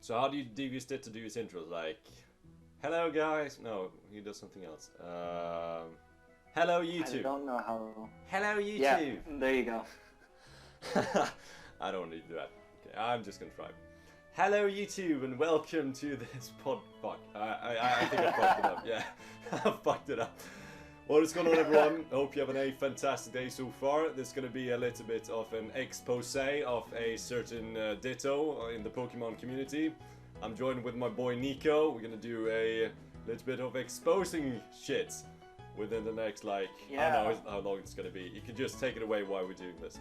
So how do you Devious Ditto do his intros? Like, hello guys. No, he does something else. Hello YouTube. I don't know how. Hello YouTube. Yeah, there you go. I don't need to do that. Okay, I'm just gonna try. Hello YouTube and welcome to this Fuck. I think I fucked it up. Yeah, I fucked it up. What is going on, everyone? Hope you're having a fantastic day so far. This is going to be a little bit of an expose of a certain Ditto in the Pokemon community. I'm joined with my boy Niko. We're going to do a little bit of exposing shit within the next, like, I don't know how long it's going to be. You can just take it away while we're doing this.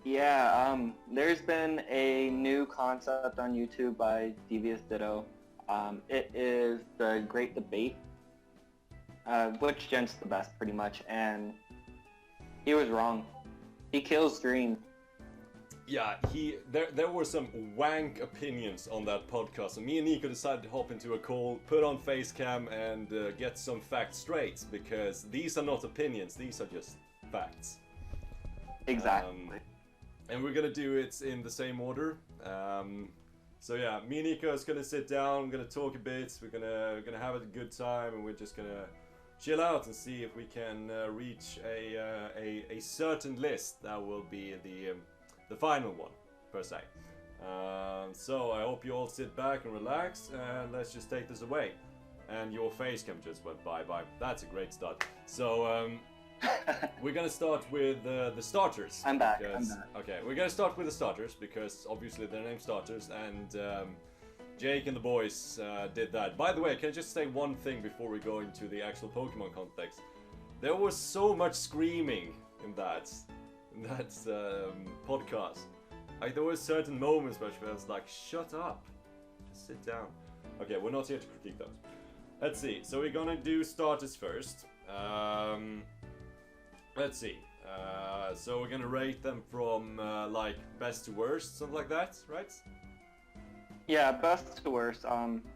Yeah, there's been a new concept on YouTube by Devious Ditto. It is the Great Debate. Which gen's the best, pretty much, and he was wrong. He kills dreams. Yeah, there were some wank opinions on that podcast, and me and Niko decided to hop into a call, put on face cam, and get some facts straight, because these are not opinions, these are just facts. Exactly. And we're gonna do it in the same order. So yeah, me and Niko is gonna sit down, we're gonna talk a bit, we're gonna have a good time, and we're just gonna chill out and see if we can reach a certain list that will be the final one, per se. So I hope you all sit back and relax, and let's just take this away. And your face cam just went bye. That's a great start. So we're gonna start with the starters. I'm back. Okay, we're gonna start with the starters because obviously they're named starters, and Jake and the boys did that. By the way, can I just say one thing before we go into the actual Pokemon context? There was so much screaming in that podcast. Like, there were certain moments where I was like, shut up, just sit down. Okay, we're not here to critique those. Let's see, so we're gonna do starters first. Let's see, so we're gonna rate them from like best to worst, something like that, right? Yeah, best to worst.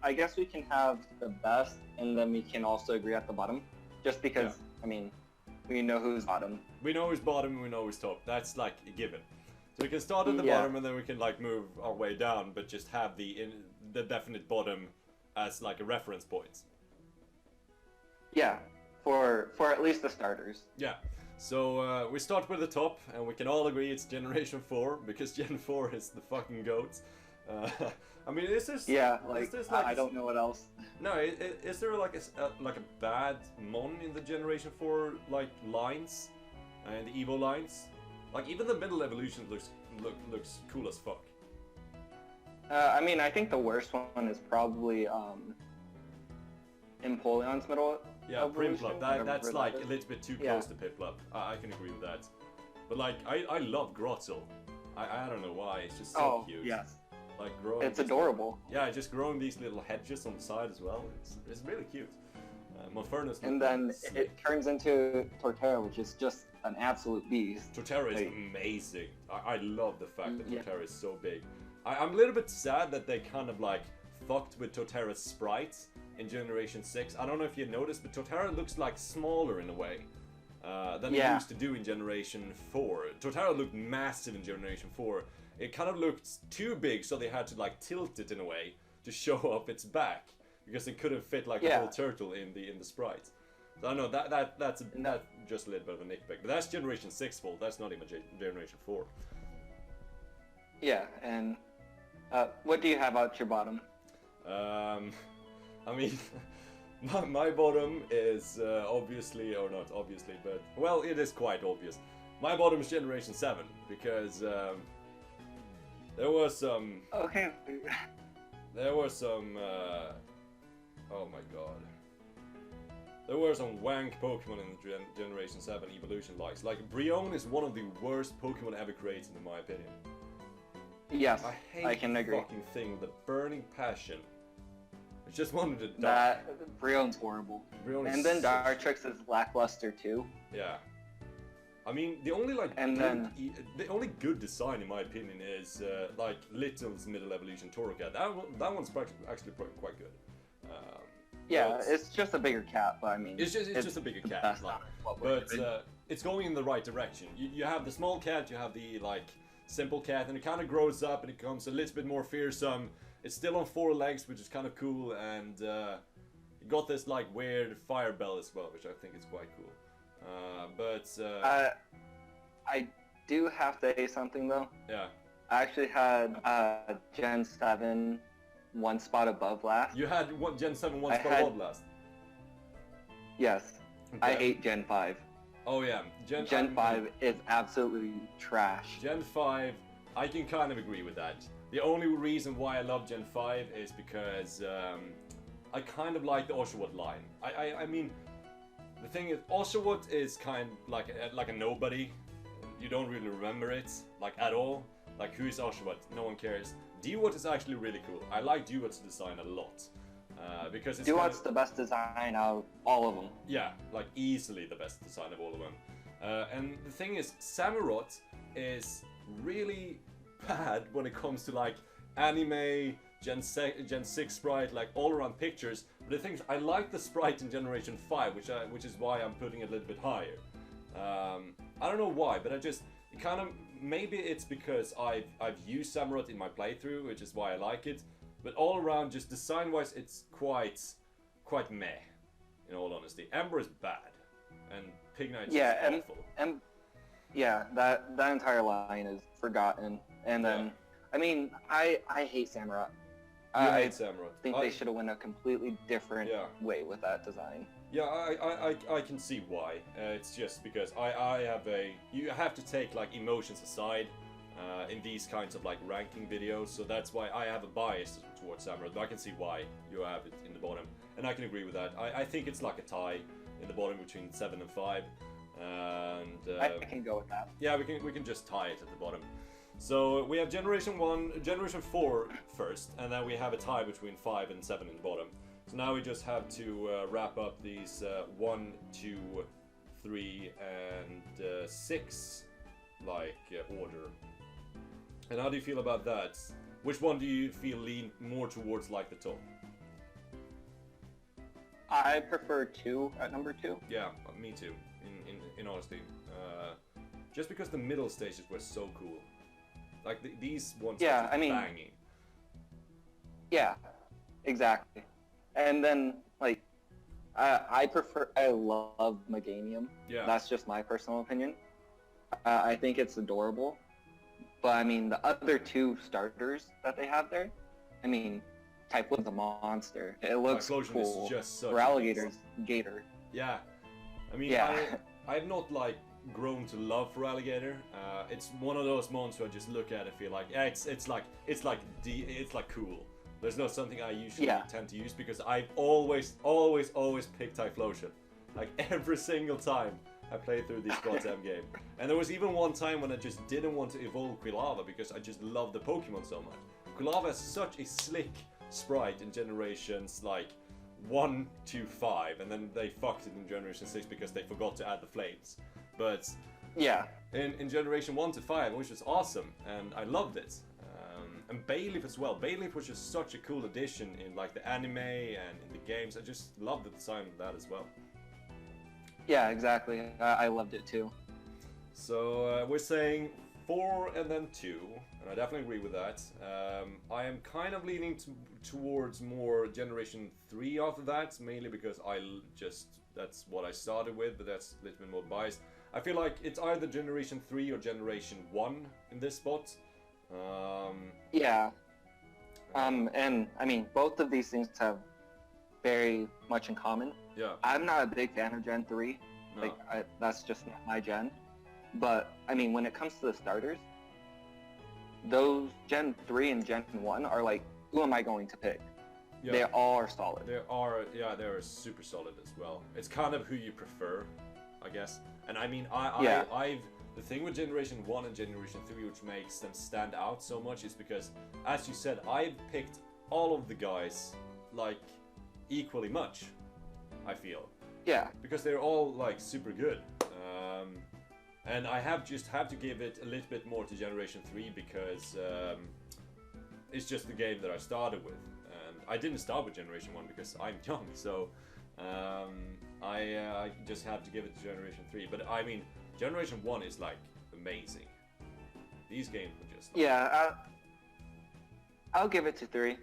I guess we can have the best, and then we can also agree at the bottom. Just because, yeah. I mean, we know who's bottom. We know who's bottom, and we know who's top. That's like a given. So we can start at the bottom, and then we can like move our way down, but just have the definite bottom as like a reference point. Yeah, for at least the starters. Yeah. So we start with the top, and we can all agree it's Generation 4 because Gen 4 is the fucking goat. I mean, is this? Yeah, like I don't know what else. No, is there like a bad mon in the Generation 4 like lines and the Evo lines? Like even the middle evolution looks cool as fuck. I mean, I think the worst one is probably Empoleon's middle. Yeah, Prinplup. That's like a little bit too close to Piplup. I can agree with that. But like, I love Grotzel. I don't know why. It's just so cute. Yeah. Like growing. It's adorable. Yeah, just growing these little hedges on the side as well. It's really cute. Monferno's. And then it turns into Torterra, which is just an absolute beast. Torterra is amazing. I love the fact that Torterra is so big. I'm a little bit sad that they kind of like fucked with Torterra's sprites in Generation 6. I don't know if you noticed, but Torterra looks like smaller in a way than it used to do in Generation 4. Torterra looked massive in Generation 4. It kind of looked too big, so they had to like tilt it in a way to show up its back because it couldn't fit like a whole turtle in the sprite. So I know that's just a little bit of a nitpick, but that's Generation 6 fault. That's not even Generation 4. Yeah, and what do you have at your bottom? I mean, my bottom is obviously, or not obviously, but well, it is quite obvious. My bottom is Generation 7 because there was some. Okay. There were some. Oh my god. There were some wank Pokemon in the Generation 7 evolution likes. Like, Brionne is one of the worst Pokemon ever created, in my opinion. Yes, I can the agree. Fucking thing with a burning passion. I just wanted to die. Brionne's horrible. Brionne and then Dartrix is lackluster too. Yeah. I mean, the only like the only good design, in my opinion, is like Little's middle evolution Torracat. That one's actually quite good. Yeah, it's just a bigger cat, but I mean, it's just a bigger cat. Like, but it's going in the right direction. You have the small cat, you have the like simple cat, and it kind of grows up and it becomes a little bit more fearsome. It's still on 4 legs, which is kind of cool, and it got this like weird fire bell as well, which I think is quite cool. I do have to say something though. Yeah. I actually had Gen 7 one spot above last. You had Gen 7 one spot above last? Yes. Okay. I hate Gen 5. Oh yeah. Gen 5 is absolutely trash. Gen 5, I can kind of agree with that. The only reason why I love Gen 5 is because I kind of like the Oshawott line. I mean, the thing is, Oshawott is kind of like a nobody. You don't really remember it, like, at all. Like, who is Oshawott? No one cares. Dewitt is actually really cool. I like Dewitt's design a lot. Because it's Dewitt's the best design out of all of them. Yeah, like, easily the best design of all of them. And the thing is, Samurott is really bad when it comes to, like, anime, Gen 6 sprite, like, all-around pictures. But the thing is, I like the sprite in Generation 5, which is why I'm putting it a little bit higher. I don't know why, but it kind of, maybe it's because I've used Samurott in my playthrough, which is why I like it. But all around, just design-wise, it's quite meh, in all honesty. Ember is bad, and Pig Knight's awful. And yeah, that entire line is forgotten. And then, I mean, I hate Samurott. I hate Samurott. I think they should have went a completely different way with that design. Yeah, I can see why. It's just because you have to take, like, emotions aside in these kinds of, like, ranking videos, so that's why I have a bias towards Samurott, but I can see why you have it in the bottom, and I can agree with that. I think it's like a tie in the bottom between 7 and 5, and I can go with that. Yeah, we can just tie it at the bottom. So we have Generation 4 first, and then we have a tie between 5 and 7 in the bottom. So now we just have to wrap up these 1, 2, 3, and 6 like order. And how do you feel about that? Which one do you feel lean more towards, like, the top? I prefer 2 at number 2. Yeah, me too. In honesty, just because the middle stages were so cool. Like these ones are just banging. Yeah, exactly. And then, like, I love Meganium. Yeah. That's just my personal opinion. I think it's adorable. But, I mean, the other 2 starters that they have there, I mean, Typhoon's a monster. It looks cool. Is just such Alligator's Gator. Yeah. I mean, I've not, like, grown to love for Alligator. It's one of those moments where I just look at it and feel like, yeah, it's like cool. There's not something I usually tend to use because I've always picked Typhlosion. Like, every single time I played through this goddamn game. And there was even one time when I just didn't want to evolve Quilava because I just love the Pokemon so much. Quilava is such a slick sprite in generations like 1 to 5, and then they fucked it in Generation 6 because they forgot to add the flames. But in Generation 1 to 5, which was awesome, and I loved it. And Bayleaf as well. Bayleaf was just such a cool addition in, like, the anime and in the games. I just love the design of that as well. Yeah, exactly. I loved it too. So we're saying 4 and then 2, and I definitely agree with that. I am kind of leaning towards more Generation 3 after that, mainly because that's what I started with, but that's a little bit more biased. I feel like it's either Generation 3 or Generation 1 in this spot. And I mean, both of these things have very much in common. Yeah. I'm not a big fan of Gen 3. No. Like, that's just not my gen. But, I mean, when it comes to the starters, those Gen 3 and Gen 1 are like, who am I going to pick? Yeah. They all are solid. They're super solid as well. It's kind of who you prefer, I guess. And I mean, the thing with Generation 1 and Generation 3 which makes them stand out so much is because, as you said, I've picked all of the guys, like, equally much, I feel. Yeah. Because they're all, like, super good. And I have to give it a little bit more to Generation 3 because it's just the game that I started with. And I didn't start with Generation 1 because I'm young, so I just have to give it to Generation 3. But I mean, Generation 1 is, like, amazing. These games were just... Yeah, I'll give it to 3.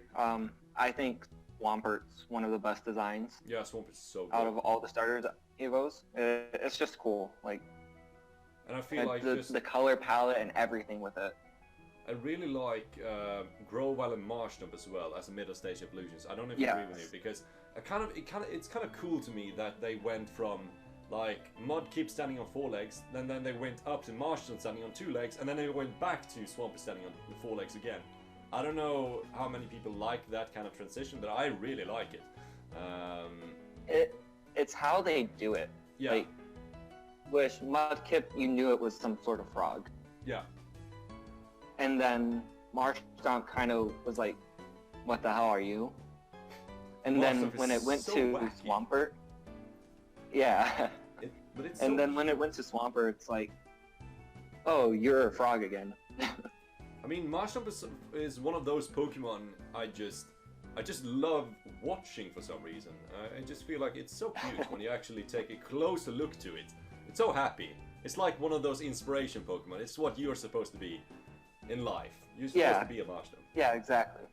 I think Swampert's one of the best designs. Yeah, Swampert is so good. Out of all the starters Evos. It's just cool. Like, and I feel like the color palette and everything with it. I really like Grovyle and Marshnump as well as a middle stage evolutions. I don't know if you agree with me, because it's kind of cool to me that they went from like Mudkip standing on 4 legs, then they went up to Marshall standing on 2 legs, and then they went back to Swampert standing on 4 legs again. I don't know how many people like that kind of transition, but I really like it. It's how they do it. Yeah. Like, with Mudkip, you knew it was some sort of frog. Yeah. And then Marshtomp kind of was like, what the hell are you? And then when it went to Swampert, yeah. And then when it went to Swampert, it's like, oh, you're a frog again. I mean, Marshtomp is one of those Pokemon I just love watching for some reason. I just feel like it's so cute when you actually take a closer look to it. It's so happy. It's like one of those inspiration Pokemon. It's what you're supposed to be in life. You're supposed to be a Marshtomp. Yeah, exactly.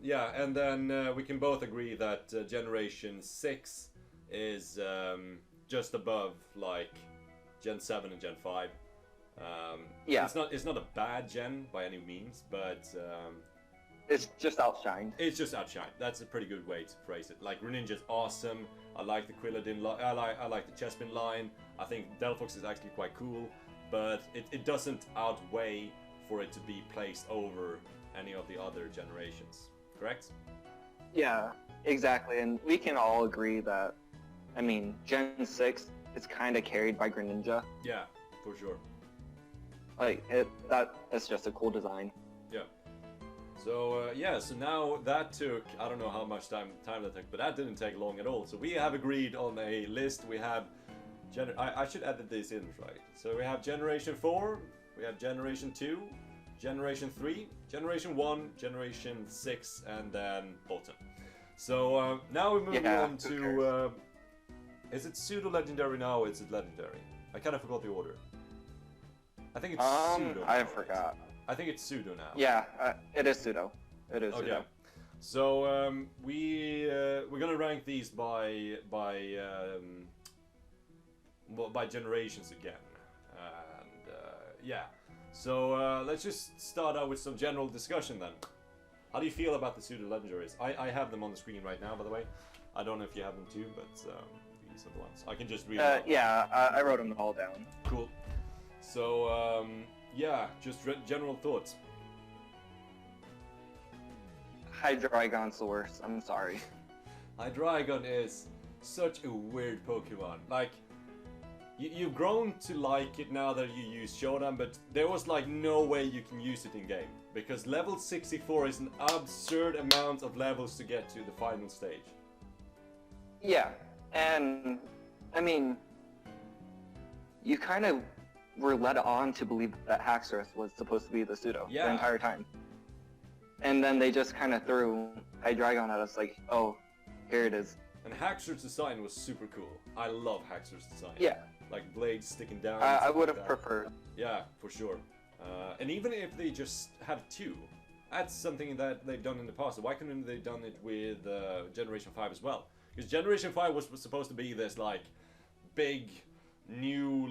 Yeah, and then we can both agree that Generation 6 is just above like Gen 7 and Gen 5. Yeah. It's not a bad gen by any means, but it's just outshined. It's just outshined. That's a pretty good way to phrase it. Like, Greninja's awesome. I like the Quilladin line. I like the Chespin line. I think Delphox is actually quite cool, but it doesn't outweigh for it to be placed over any of the other generations. Correct? Yeah, exactly. And we can all agree that, I mean, Gen 6 is kind of carried by Greninja. Yeah, for sure. Like, that's just a cool design. Yeah. So, so now that took, I don't know how much time that took, but that didn't take long at all. So we have agreed on a list. We have, I should edit this in, right? So we have Generation 4, we have Generation 2, Generation 3, Generation 1, Generation 6, and then Autumn. So now we're moving on to, is it Pseudo-Legendary now, or is it Legendary? I kind of forgot the order. I think it's Pseudo. I forgot. I think it's Pseudo now. Yeah, it is Pseudo. It is Pseudo. So we're gonna rank these by generations again, and yeah. So let's just start out with some general discussion then. How do you feel about the Pseudo Legendaries? I have them on the screen right now, by the way. I don't know if you have them too, but these are the ones. I can just read them. Yeah, I wrote them all down. Cool. So, yeah, just general thoughts. Hydreigon's the worst, I'm sorry. Hydreigon is such a weird Pokemon. Like, you've grown to like it now that you use Shodan, but there was like no way you can use it in game. Because level 64 is an absurd amount of levels to get to the final stage. Yeah, and, I mean, you kind of were led on to believe that Haxorus was supposed to be the Pseudo the entire time. And then they just kind of threw Hydreigon at us like, oh, here it is. And Haxorus' design was super cool. I love Haxorus' design. Yeah. Like blades sticking down. I would have preferred. Yeah, for sure. And even if they just had 2, that's something that they've done in the past. Why couldn't they done it with Generation 5 as well? Because Generation 5 was supposed to be this like big new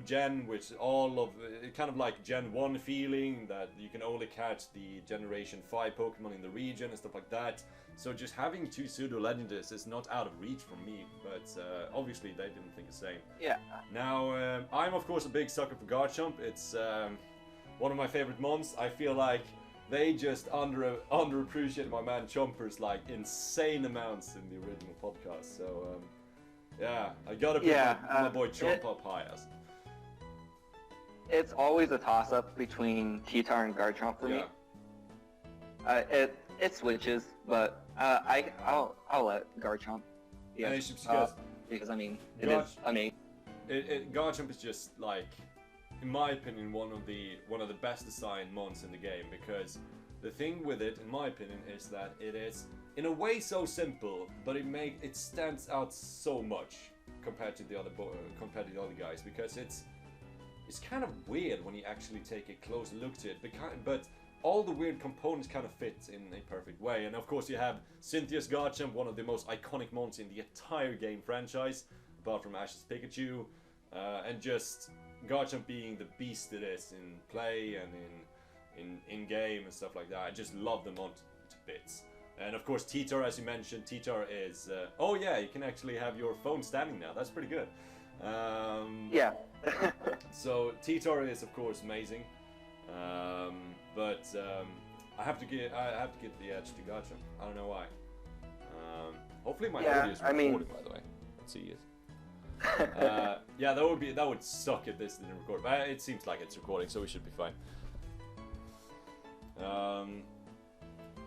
gen, which all of kind of like Gen 1 feeling that you can only catch the Generation 5 Pokemon in the region and stuff like that. So just having 2 Pseudo Legendaries is not out of reach for me, but obviously they didn't think the same. Yeah. Now I'm of course a big sucker for Garchomp. It's one of my favorite mons. I feel like they just underappreciate my man Chompers like insane amounts in the original podcast. So yeah, I gotta put my boy Chomp up high. It's always a toss-up between T-Tar and Garchomp for me. It switches, but I'll let Garchomp. Yeah, because I mean, it is amazing. Garchomp is just like, in my opinion, one of the best designed mons in the game, because the thing with it, in my opinion, is that it is in a way so simple, but it stands out so much compared to the other guys, because is kind of weird when you actually take a close look to it. But all the weird components kind of fit in a perfect way. And of course you have Cynthia's Garchomp, one of the most iconic monsters in the entire game franchise, apart from Ash's Pikachu. And just Garchomp being the beast it is in play and in game and stuff like that. I just love them on to bits. And of course T-Tar, as you mentioned, T-Tar is... oh yeah, you can actually have your phone standing now. That's pretty good. Yeah. So T-Tar is of course amazing. But I have to give the edge to Garchomp. I don't know why. Hopefully my audio is recording, by the way. Let's see it. Yeah, that would suck if this didn't record. But it seems like it's recording, so we should be fine.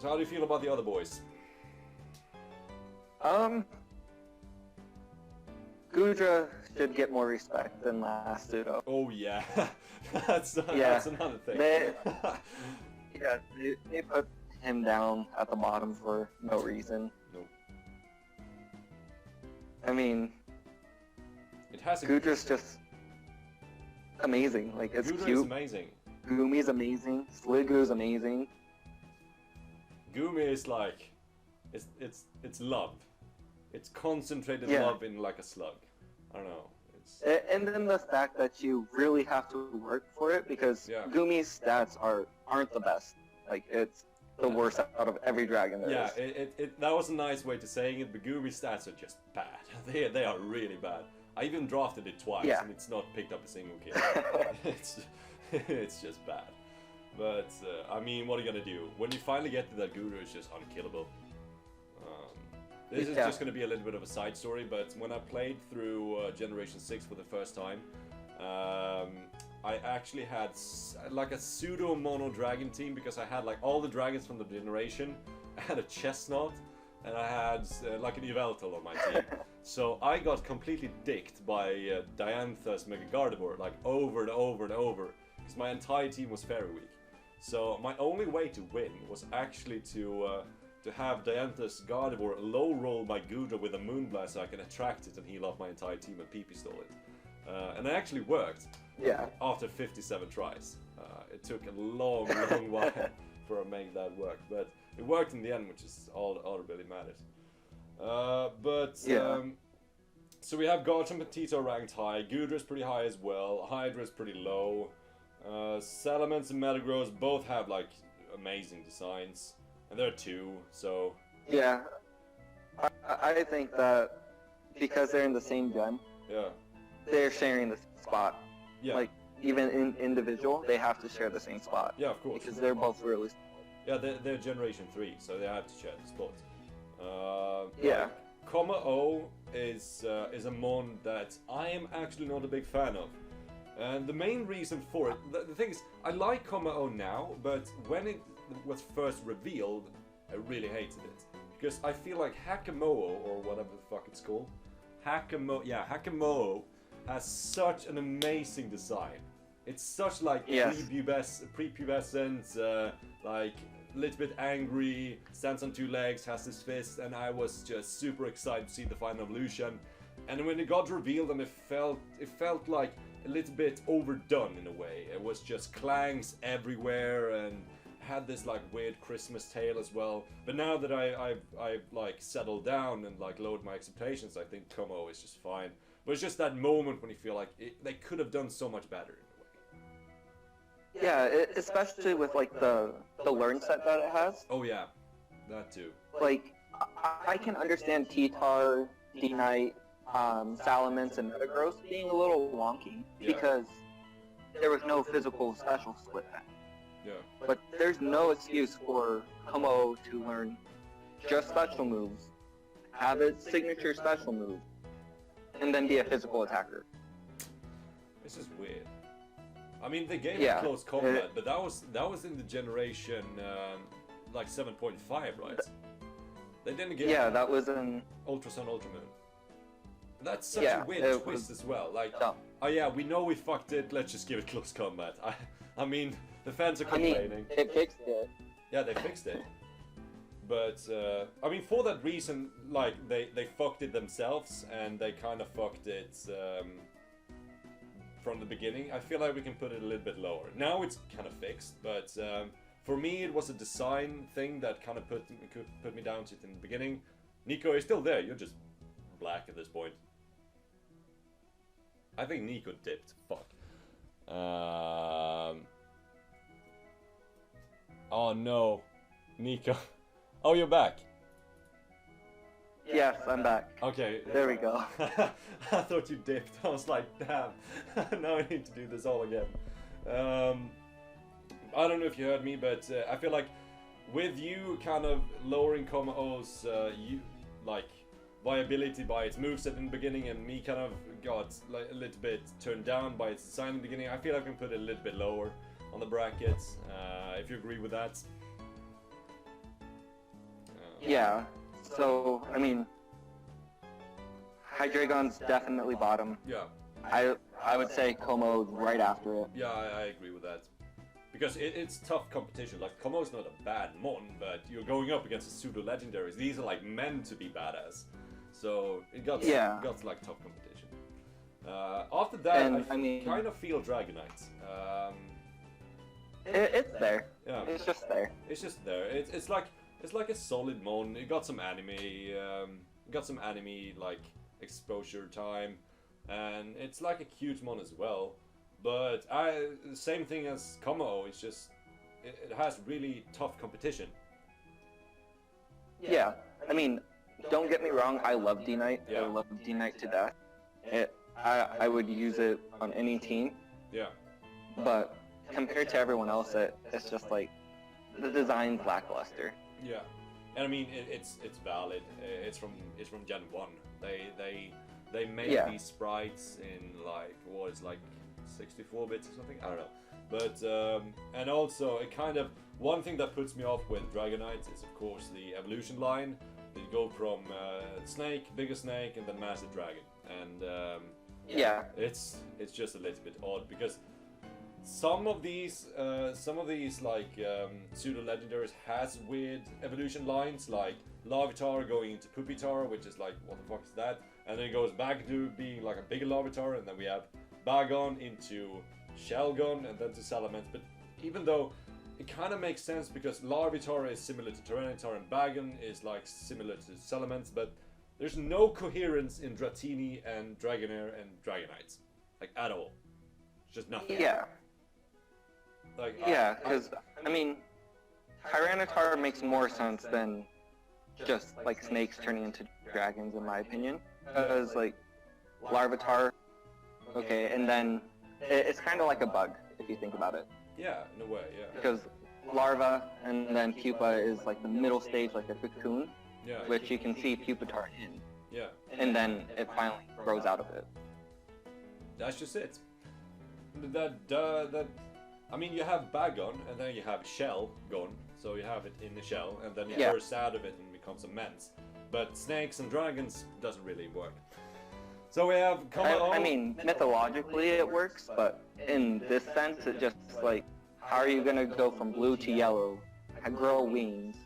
So how do you feel about the other boys? Gudra should get more respect than last pseudo. Oh yeah, that's another thing. They put him down at the bottom for no reason. Nope. I mean, Gudra's just amazing. Like, it's Gudra cute. is amazing. Gumi's amazing. Sliggoo's amazing. Gumi is like, it's love. It's concentrated love in like a slug. I don't know. And then the fact that you really have to work for it, because Gumi's stats aren't the best. Like, it's the worst out of every dragon there is. That was a nice way to saying it, but Gumi's stats are just bad. They are really bad. I even drafted it twice, and it's not picked up a single kill. It's just bad. But, I mean, what are you gonna do? When you finally get to that Guru, it's just unkillable. This is just gonna be a little bit of a side story, but when I played through Generation 6 for the first time, I actually had like a pseudo mono dragon team, because I had like all the dragons from the generation. I had a Chestnut, and I had like an Yveltal on my team. So I got completely dicked by Diantha's Mega Gardevoir, like over and over and over, because my entire team was fairy weak. So my only way to win was actually to have Diantha's Gardevoir low roll my Gudra with a Moonblast so I can attract it and heal off my entire team and PP stole it. And it actually worked. Yeah. After 57 tries. It took a long while for I make that work, but it worked in the end, which is all that really matters. So we have Garchomp and Tito ranked high. Gudra's pretty high as well. Hydra's pretty low. Salamence and Metagross both have like amazing designs, and there are two. So yeah, I think that because they're in the same gen, they're sharing the spot. Yeah. Like, even in individual, they have to share the same spot. Yeah, of course. Because they're both really. Yeah, they're Generation 3, so they have to share the spot. Yeah. Comma O is a mon that I am actually not a big fan of. And the main reason for it, the thing is, I like Comma O now, but when it was first revealed, I really hated it. Because I feel like Hakamo'o, or whatever the fuck it's called, Hakamo'o has such an amazing design. It's such like prepubescent, like a little bit angry, stands on two legs, has his fist, and I was just super excited to see the final evolution. And when it got revealed, and it felt like a little bit overdone in a way. It was just clangs everywhere and had this like weird Christmas tale as well. But now that I've like settled down and like lowered my expectations, I think Como is just fine. But it's just that moment when you feel like they could have done so much better in a way. Yeah, especially with like the learn set that it has. Oh yeah, that too. Like, I can understand T-Tar, D-Knight, Salamence, and Metagross being a little wonky because there was no physical special split then. Yeah. But there's no excuse for Como to learn just special moves, have its signature special move, and then be a physical attacker. This is weird. I mean, they gave it close combat, but that was in the generation like 7.5, right? They didn't get that was in Ultra Sun, Ultra Moon. That's such a weird twist as well. Like, oh yeah, we know we fucked it. Let's just give it close combat. I mean, the fans are complaining. I mean, it fixed it. Yeah, they fixed it. But I mean, for that reason, like they fucked it themselves, and they kind of fucked it from the beginning, I feel like we can put it a little bit lower. Now it's kind of fixed, but for me it was a design thing that kind of put me down to it in the beginning. Niko, you're still there. You're just black at this point. I think Niko dipped. Fuck. Oh no, Niko. Oh, you're back. Yes, I'm back. Okay. There we go. I thought you dipped. I was like, damn. Now I need to do this all again. I don't know if you heard me, but I feel like with you kind of lowering Como-O's viability by its moveset in the beginning, and me kind of got like a little bit turned down by its design in the beginning, I feel like I can put it a little bit lower on the brackets. If you agree with that. Yeah. So, I mean, Hydreigon's definitely bottom. Yeah. I would say Como right after it. Yeah, I agree with that. Because it's tough competition. Like, Como-O's not a bad mon, but you're going up against the pseudo-legendaries. These are like meant to be badass. So it got like tough competition. After that, And, I mean, kind of feel Dragonite. It's there. Yeah. It's just there. It's just there. It's like a solid mon. It got some anime like exposure time, and it's like a cute mon as well. But the same thing as Como-O. It's just it has really tough competition. Yeah. I mean, don't get me wrong. I love D-Knight. Yeah. I love D-Knight to death. I would use it on any team. Yeah. But compared to everyone else, it's just like the design's lackluster. Yeah, and I mean it's valid. It's from Gen 1. They made these sprites in like what is like 64 bits or something. I don't know. But and also it kind of one thing that puts me off with Dragonite is of course the evolution line. They go from snake, bigger snake, and then massive dragon, and it's just a little bit odd because some of these like pseudo legendaries has weird evolution lines, like Larvitar going into Pupitar, which is like what the fuck is that, and then it goes back to being like a bigger Larvitar, and then we have Bagon into Shelgon, and then to Salamence. But even though it kind of makes sense because Larvitar is similar to Tyranitar and Bagon is like similar to Salamence, but there's no coherence in Dratini and Dragonair and Dragonites, like at all. It's just nothing. Yeah. Like, Yeah, because, I mean, Tyranitar makes more sense than just, like, snakes turning into dragons, in my opinion. Because, like, Larvitar, okay, and then it's kind of like a bug, if you think about it. Yeah, in a way, yeah. Because larva and then pupa is, like, the middle stage, like a cocoon, which you can see Pupitar in. Yeah. And then it finally grows out of it. That's just it. I mean, you have Bagon, and then you have Shell gone, so you have it in the shell, and then it bursts out of it and becomes immense. But snakes and dragons doesn't really work. So we have Como-O. I mean, mythologically it works, but in this sense, it just, like, how are you gonna go from blue to yellow, grow wings,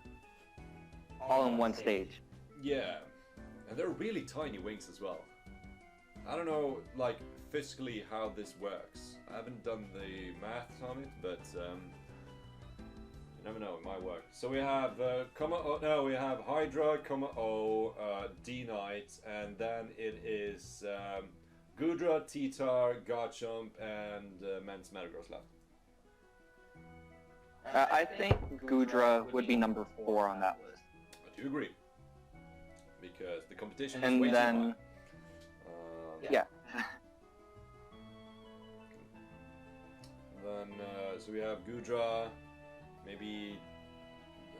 all in one stage? Yeah, and they're really tiny wings as well. I don't know, like, physically how this works. I haven't done the math on it, but you never know, it might work. So we have we have Hydra, Como-O, D-Knight, and then it is Gudra, Titar, Garchomp, and Mance Metagross left. I think Gudra would be number 4 on that list. I do agree. Because the competition is way too high. Yeah. Then, so we have Gudra, maybe,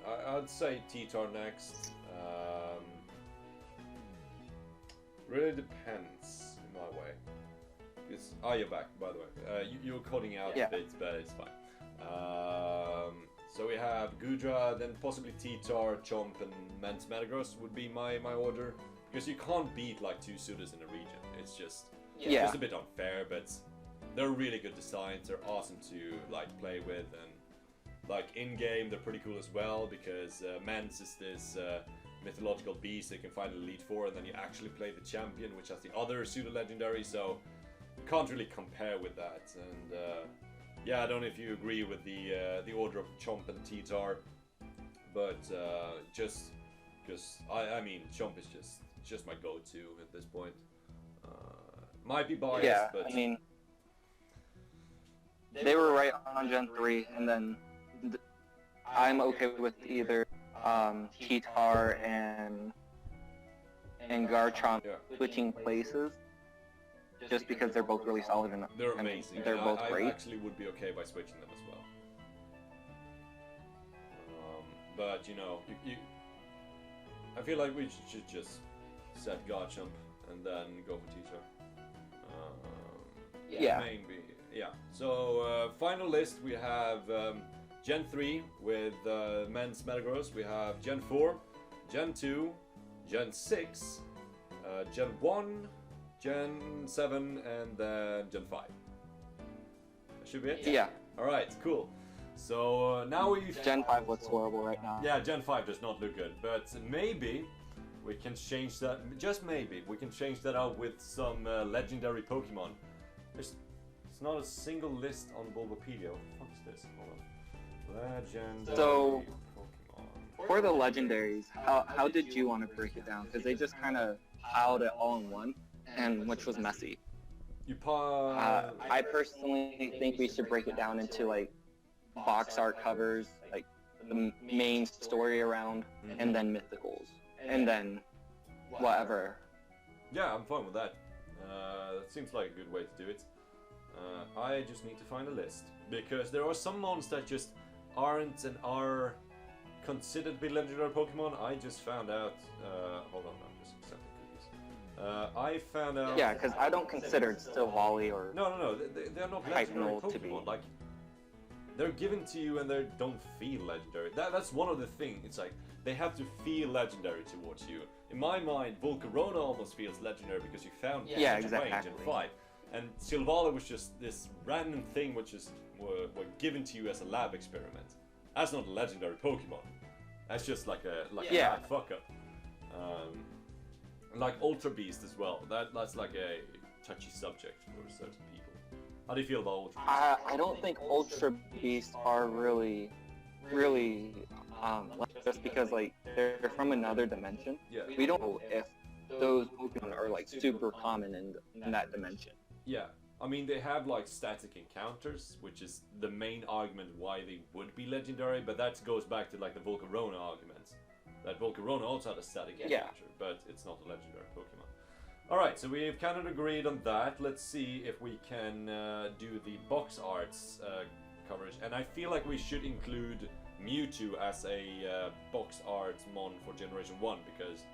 I'd say Titar next. Really depends in my way. You're back, by the way. You're cutting out a bit, but it's fine. So we have Gudra, then possibly Titar, Chomp, and Mance Metagross would be my order. Because you can't beat like 2 pseudos in a region. It's just a bit unfair, but they're really good designs. They're awesome to like play with, and like in game they're pretty cool as well because Mance is this mythological beast that you can find an Elite Four, and then you actually play the champion, which has the other pseudo legendary. So can't really compare with that. And yeah, I don't know if you agree with the order of Chomp and T-Tar, but just because I mean Chomp is just my go-to at this point. Might be biased, Yeah, but I mean, they were right on Gen 3, and then I'm okay with either T-Tar and Garchomp switching places, just because they're both really solid and they're amazing. They're both great. I actually would be okay by switching them as well. But you know, I feel like we should just set Garchomp and then go for T-Tar. Yeah. Maybe. Yeah. So final list we have Gen 3 with men's Metagross. We have Gen 4, Gen 2, Gen 6, Gen 1, Gen 7, and then Gen 5. That should be it? Yeah. Alright, cool. So now we've... Gen 5 looks horrible right now. Yeah, Gen 5 does not look good, but maybe we can change that, just maybe, we can change that out with some legendary Pokemon. It's not a single list on Bulbapedia. What the fuck is this? Hold on. Legendary So, Pokemon. for the legendaries, how did you want to break it down? Because they just kind of piled it all in one, and which was messy. I personally think we should break it down into like box art covers, like the main story around, and then mythicals, and then whatever. Yeah, I'm fine with that. That seems like a good way to do it. I just need to find a list, because there are some mons that just aren't and are considered to be legendary Pokemon. I just found out, hold on, I'm just accepting cookies. I found out... Yeah, because I don't consider Silvally or... No, they're not legendary Hypno to be. Pokemon. Like, they're given to you and they don't feel legendary. That's one of the things. It's like, they have to feel legendary towards you. In my mind, Volcarona almost feels legendary because you found it Yeah, in Gen exactly. 5. And Silvally was just this random thing which is were given to you as a lab experiment. That's not a legendary Pokemon. That's just like a mad fuck up. Like Ultra Beast as well. That's like a touchy subject for certain people. How do you feel about Ultra Beast? I don't think Ultra Beasts are really, just because like they're from another dimension. Yeah. We don't know if those Pokemon are like super common in that dimension. Yeah, I mean they have like static encounters, which is the main argument why they would be legendary, but that goes back to like the Volcarona arguments. That Volcarona also had a static encounter, but it's not a legendary Pokemon. Alright, so we've kind of agreed on that. Let's see if we can do the box arts coverage, and I feel like we should include Mewtwo as a box art mon for Generation 1, because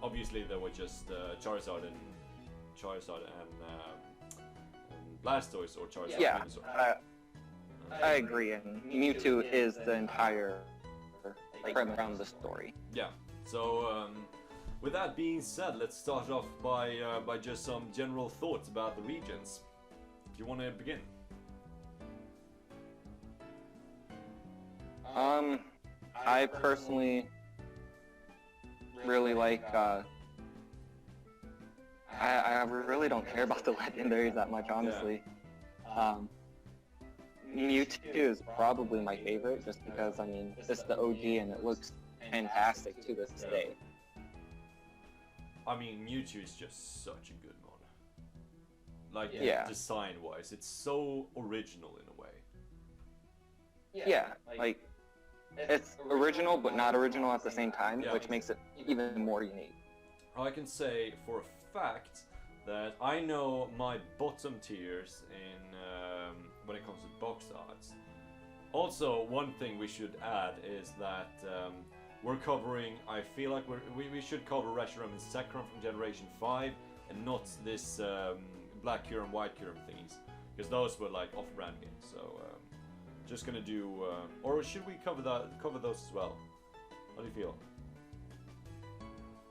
obviously there were just Charizard and Blastoise or Charizard. Yeah, Venusaur. I agree, and Mewtwo is the entire frame around the story. Yeah. So with that being said, let's start off by just some general thoughts about the regions. Do you want to begin? I personally really like. I really don't care about the legendaries that much, honestly. Mewtwo is probably my favorite, just because, I mean, it's the OG and it looks fantastic to this day. I mean, Mewtwo is just such a good mod. Like, design-wise, it's so original in a way. Yeah, like, it's original but not original at the same time, which makes it even more unique. I can say for a fact that I know my bottom tiers in when it comes to box arts. Also, one thing we should add is that we're covering, I feel like we should cover Reshiram and Zekrom from Generation 5 and not this Black Kyurem, White Kyurem thingies, because those were like off-brand games. So just gonna do, or should we cover those as well? How do you feel?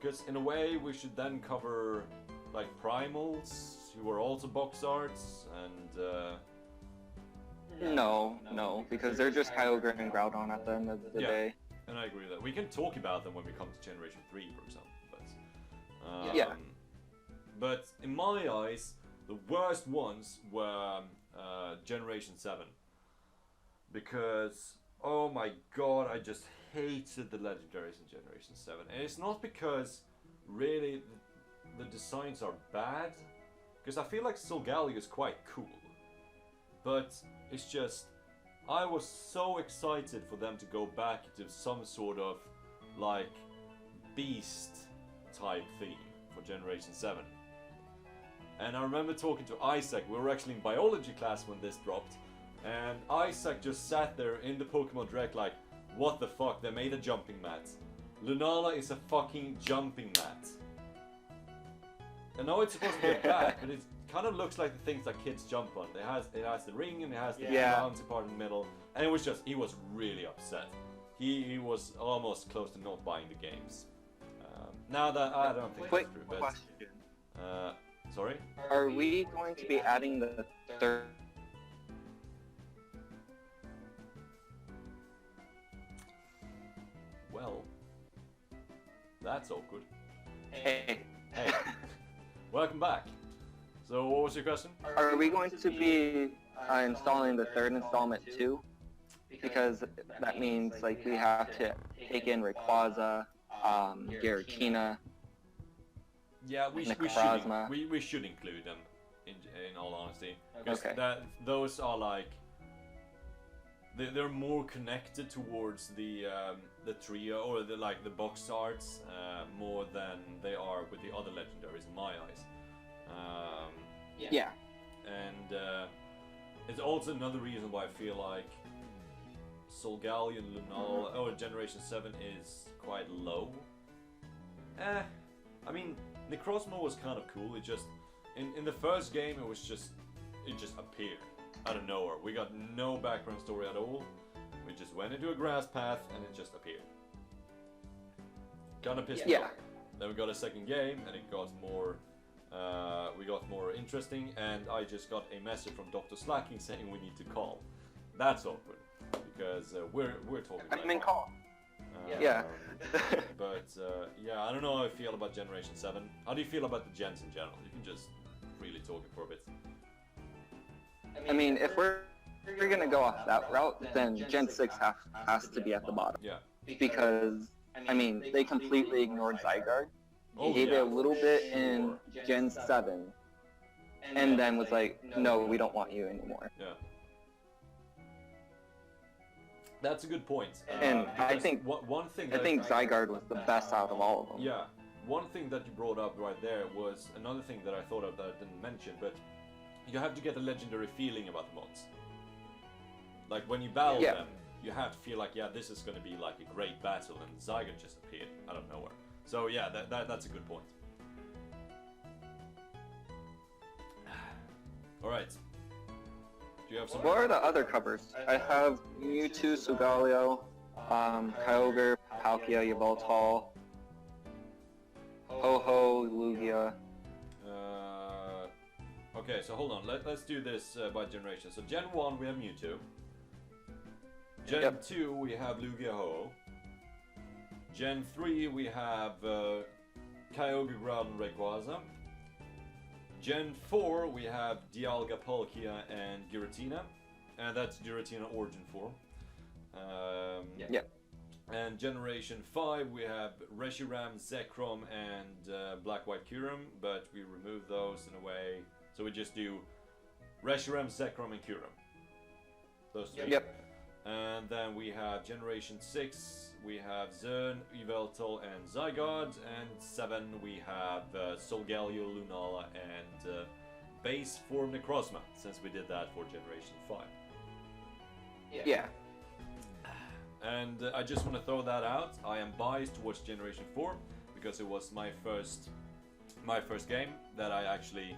Because in a way we should then cover like Primals, who are also box arts, and No, because they're just Kyogre and Groudon at the end of the day. And I agree with that. We can talk about them when we come to Generation 3, for example. But, yeah. But in my eyes, The worst ones were Generation 7. Because, oh my god, I just hated the legendaries in Generation 7. And it's not because really the designs are bad, because I feel like Solgaleo is quite cool. But it's just, I was so excited for them to go back to some sort of like beast type theme for Generation 7. And I remember talking to Isaac, we were actually in biology class when this dropped, and Isaac just sat there in the Pokemon Direct like, what the fuck, they made a jumping mat. Lunala is a fucking jumping mat. I know it's supposed to be bad, but it kind of looks like the things that kids jump on. It has the ring and it has the bouncy part in the middle, and it was just, he was really upset. He was almost close to not buying the games. Now that, I don't think that's true, but... Question. Sorry? Are we going to be adding the third... Well, that's awkward. Hey. Hey, welcome back. So what was your question? Are we going to be installing the third installment too? Because that means like we have to take in Rayquaza, Giratina. Yeah, we should include them in all honesty, because those are like they're more connected towards the trio or the box arts more than they are with the other legendaries in my eyes. Yeah. And it's also another reason why I feel like Solgaleo and Lunala or Generation 7 is quite low. I mean, Necrozma was kind of cool. It just in the first game it just appeared out of nowhere. We got no background story at all. We just went into a grass path and it just appeared. Kinda pissed me off. Then we got a second game and it got more we got more interesting, and I just got a message from Dr. Slacking saying we need to call. That's awkward because we're talking I'm in call. But yeah, I don't know how I feel about Generation 7. How do you feel about the gens in general? You can just freely talk it for a bit. I mean, if we're gonna go off that route, then Gen 6 has to be at the bottom. Yeah. Because, I mean, they completely ignored Zygarde. He gave it a little bit in Gen 7, and then was like, no, we don't want you anymore. Yeah. That's a good point. And I think one thing Zygarde was the best out of all of them. Yeah. One thing that you brought up right there was another thing that I thought of that I didn't mention, but you have to get a legendary feeling about the mods. Like when you battle them, you have to feel like, yeah, this is going to be like a great battle, and Zygarde just appeared out of nowhere. So yeah, that's a good point. All right. Do you have some? What are the other covers? I have Mewtwo, Solgaleo, Kyogre, Palkia, Yveltal, Ho-Ho, Lugia. Okay, so hold on. Let's do this by generation. So Gen 1 we have Mewtwo. Gen 2 we have Lugia, Ho-Oh. Gen 3 we have Kyogre, Groudon, Rayquaza. Gen 4 we have Dialga, Palkia, and Giratina. And that's Giratina Origin form. And Generation 5 we have Reshiram, Zekrom, and Black White Kyurem, but we remove those in a way. So we just do Reshiram, Zekrom, and Kyurem. Those three. And then we have Generation 6, we have Zern, Yveltal, and Zygarde. And 7 we have Solgaleo, Lunala, and base form Necrozma, since we did that for Generation 5. Yeah. And I just want to throw that out. I am biased towards Generation 4 because it was my first game that I actually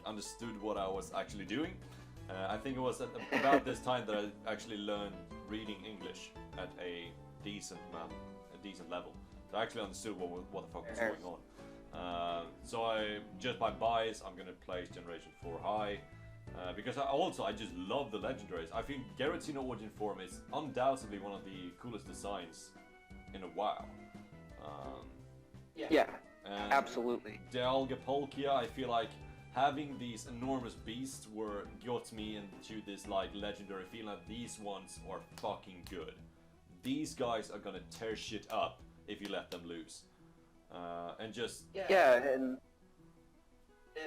understood what I was actually doing. I think it was at about this time that I actually learned reading English at a decent level. So I actually understood what the fuck was going on. So just by bias, I'm gonna place Generation 4 high. Because I just love the legendaries. I think Giratina Origin form is undoubtedly one of the coolest designs in a while. And absolutely. Dialga, Palkia, I feel like having these enormous beasts got me into this like legendary feeling that these ones are fucking good. These guys are gonna tear shit up if you let them loose. And just... Yeah, and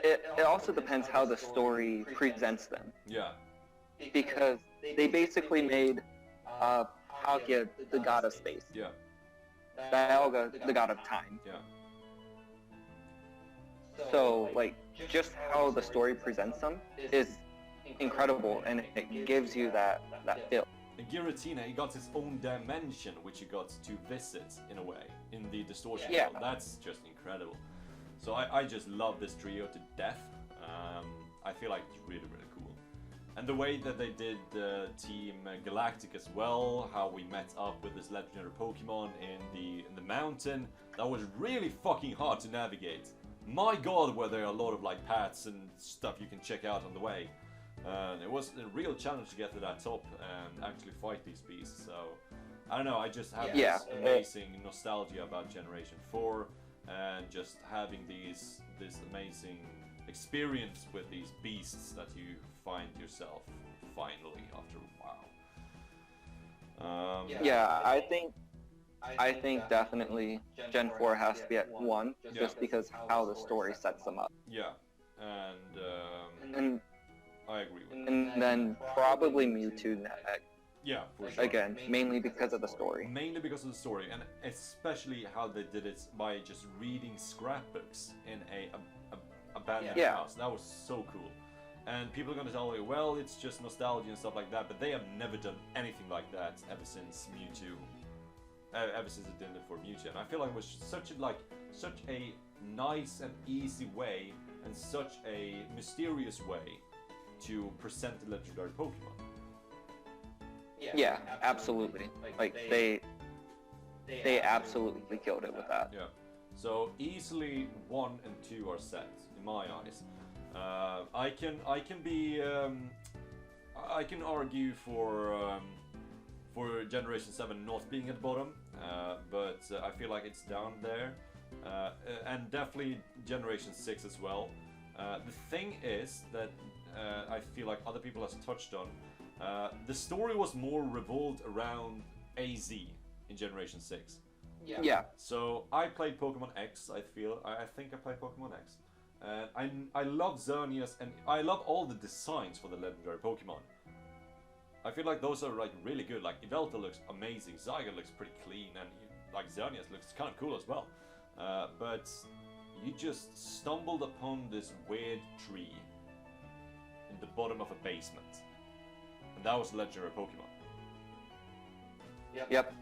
it also depends how the story presents them. Yeah. Because they basically made Palkia the god of space. Yeah. Dialga the god of time. Yeah. So, like, just how the story presents them is incredible, and it gives you that feel. And Giratina, he got his own dimension, which he got to visit, in a way, in the Distortion world. That's just incredible. So I just love this trio to death. I feel like it's really, really cool. And the way that they did Team Galactic as well, how we met up with this legendary Pokemon in the mountain, that was really fucking hard to navigate. My god, were there a lot of like paths and stuff you can check out on the way. It was a real challenge to get to that top and actually fight these beasts. So I don't know, I just have this amazing nostalgia about Generation 4 and just having this amazing experience with these beasts that you find yourself finally after a while. I think definitely Gen 4 has to be at 1, just because how the story sets them up. Yeah, and I agree with that. And then probably Mewtwo next. Yeah, for sure. Again, mainly because of the story. Mainly because of the story, and especially how they did it by just reading scrapbooks in a abandoned house. That was so cool. And people are going to tell you, well, it's just nostalgia and stuff like that, but they have never done anything like that ever since Mewtwo. Ever since it did it for Mewtwo. And I feel like it was such a nice and easy way, and such a mysterious way to present the legendary Pokemon. Yeah, absolutely. Like they absolutely killed it with that. Yeah. So easily 1 and 2 are set in my eyes. I can argue for Generation 7 not being at the bottom, but I feel like it's down there, and definitely Generation 6 as well. The thing is that I feel like other people have touched on. The story was more revolved around AZ in Generation 6. Yeah. So I played Pokemon X, I think I played Pokemon X. I love Xerneas, and I love all the designs for the legendary Pokemon. I feel like those are like really good. Like Yveltal looks amazing, Zygarde looks pretty clean, and like Xerneas looks kind of cool as well. But you just stumbled upon this weird tree in the bottom of a basement. And that was legendary Pokemon. Yep.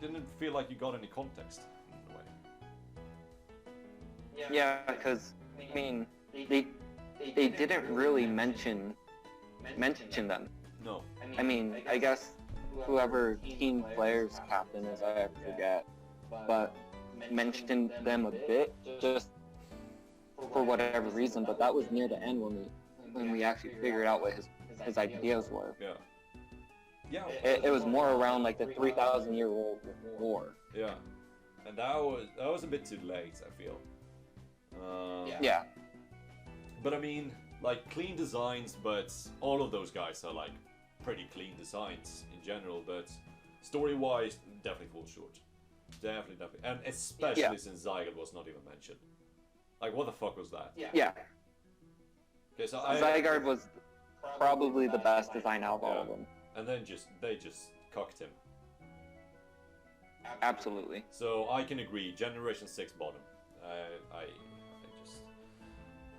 Didn't feel like you got any context in a way. Yeah, because I mean, they didn't really mention them. No. I mean, I guess whoever Team Player's captain is, I forget, but mentioned them a bit, just for whatever reason. But that was near the end when we actually figured out what his ideas were. Yeah. Yeah. It was more around like the 3,000-year-old war. Yeah. And that was a bit too late, I feel. Yeah. But I mean, like, clean designs, but all of those guys are like pretty clean designs in general, but story-wise, definitely falls short. Definitely. And especially since Zygarde was not even mentioned. Like, what the fuck was that? Yeah. Okay, so Zygarde was probably the best design out of all of them. And then they just cocked him. Absolutely. So I can agree, Generation 6 bottom.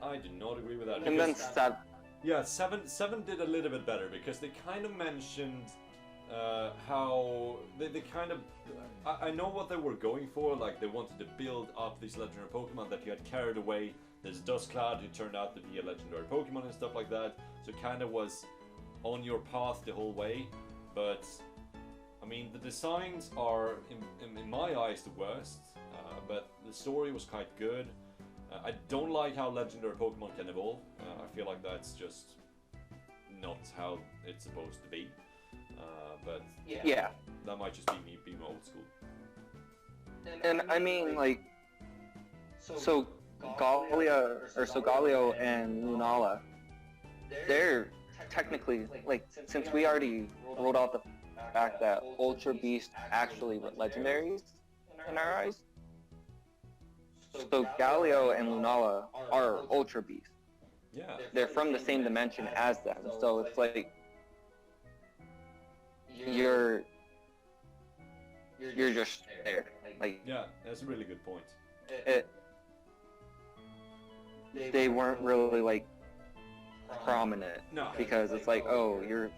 I do not agree with that. And then 7. Yeah, 7 did a little bit better, because they kind of mentioned how they kind of... I know what they were going for, like they wanted to build up these legendary Pokemon that you had carried away. There's Dustcloud, who turned out to be a legendary Pokemon and stuff like that. So it kind of was on your path the whole way. But, I mean, the designs are, in my eyes, the worst. But the story was quite good. I don't like how legendary Pokemon can evolve. I feel like that's just not how it's supposed to be. But yeah, that might just be me being old school. And I mean, like, so Galio and Lunala, they're technically, like, since we already ruled out the fact that Ultra Beast actually were legendaries in our eyes, so Galio and Lunala are Ultra Beasts. Yeah. They're from the same dimension as them, so it's like you're just there. Like, yeah, that's a really good point. They weren't really like prominent, No, because it's like, oh, you're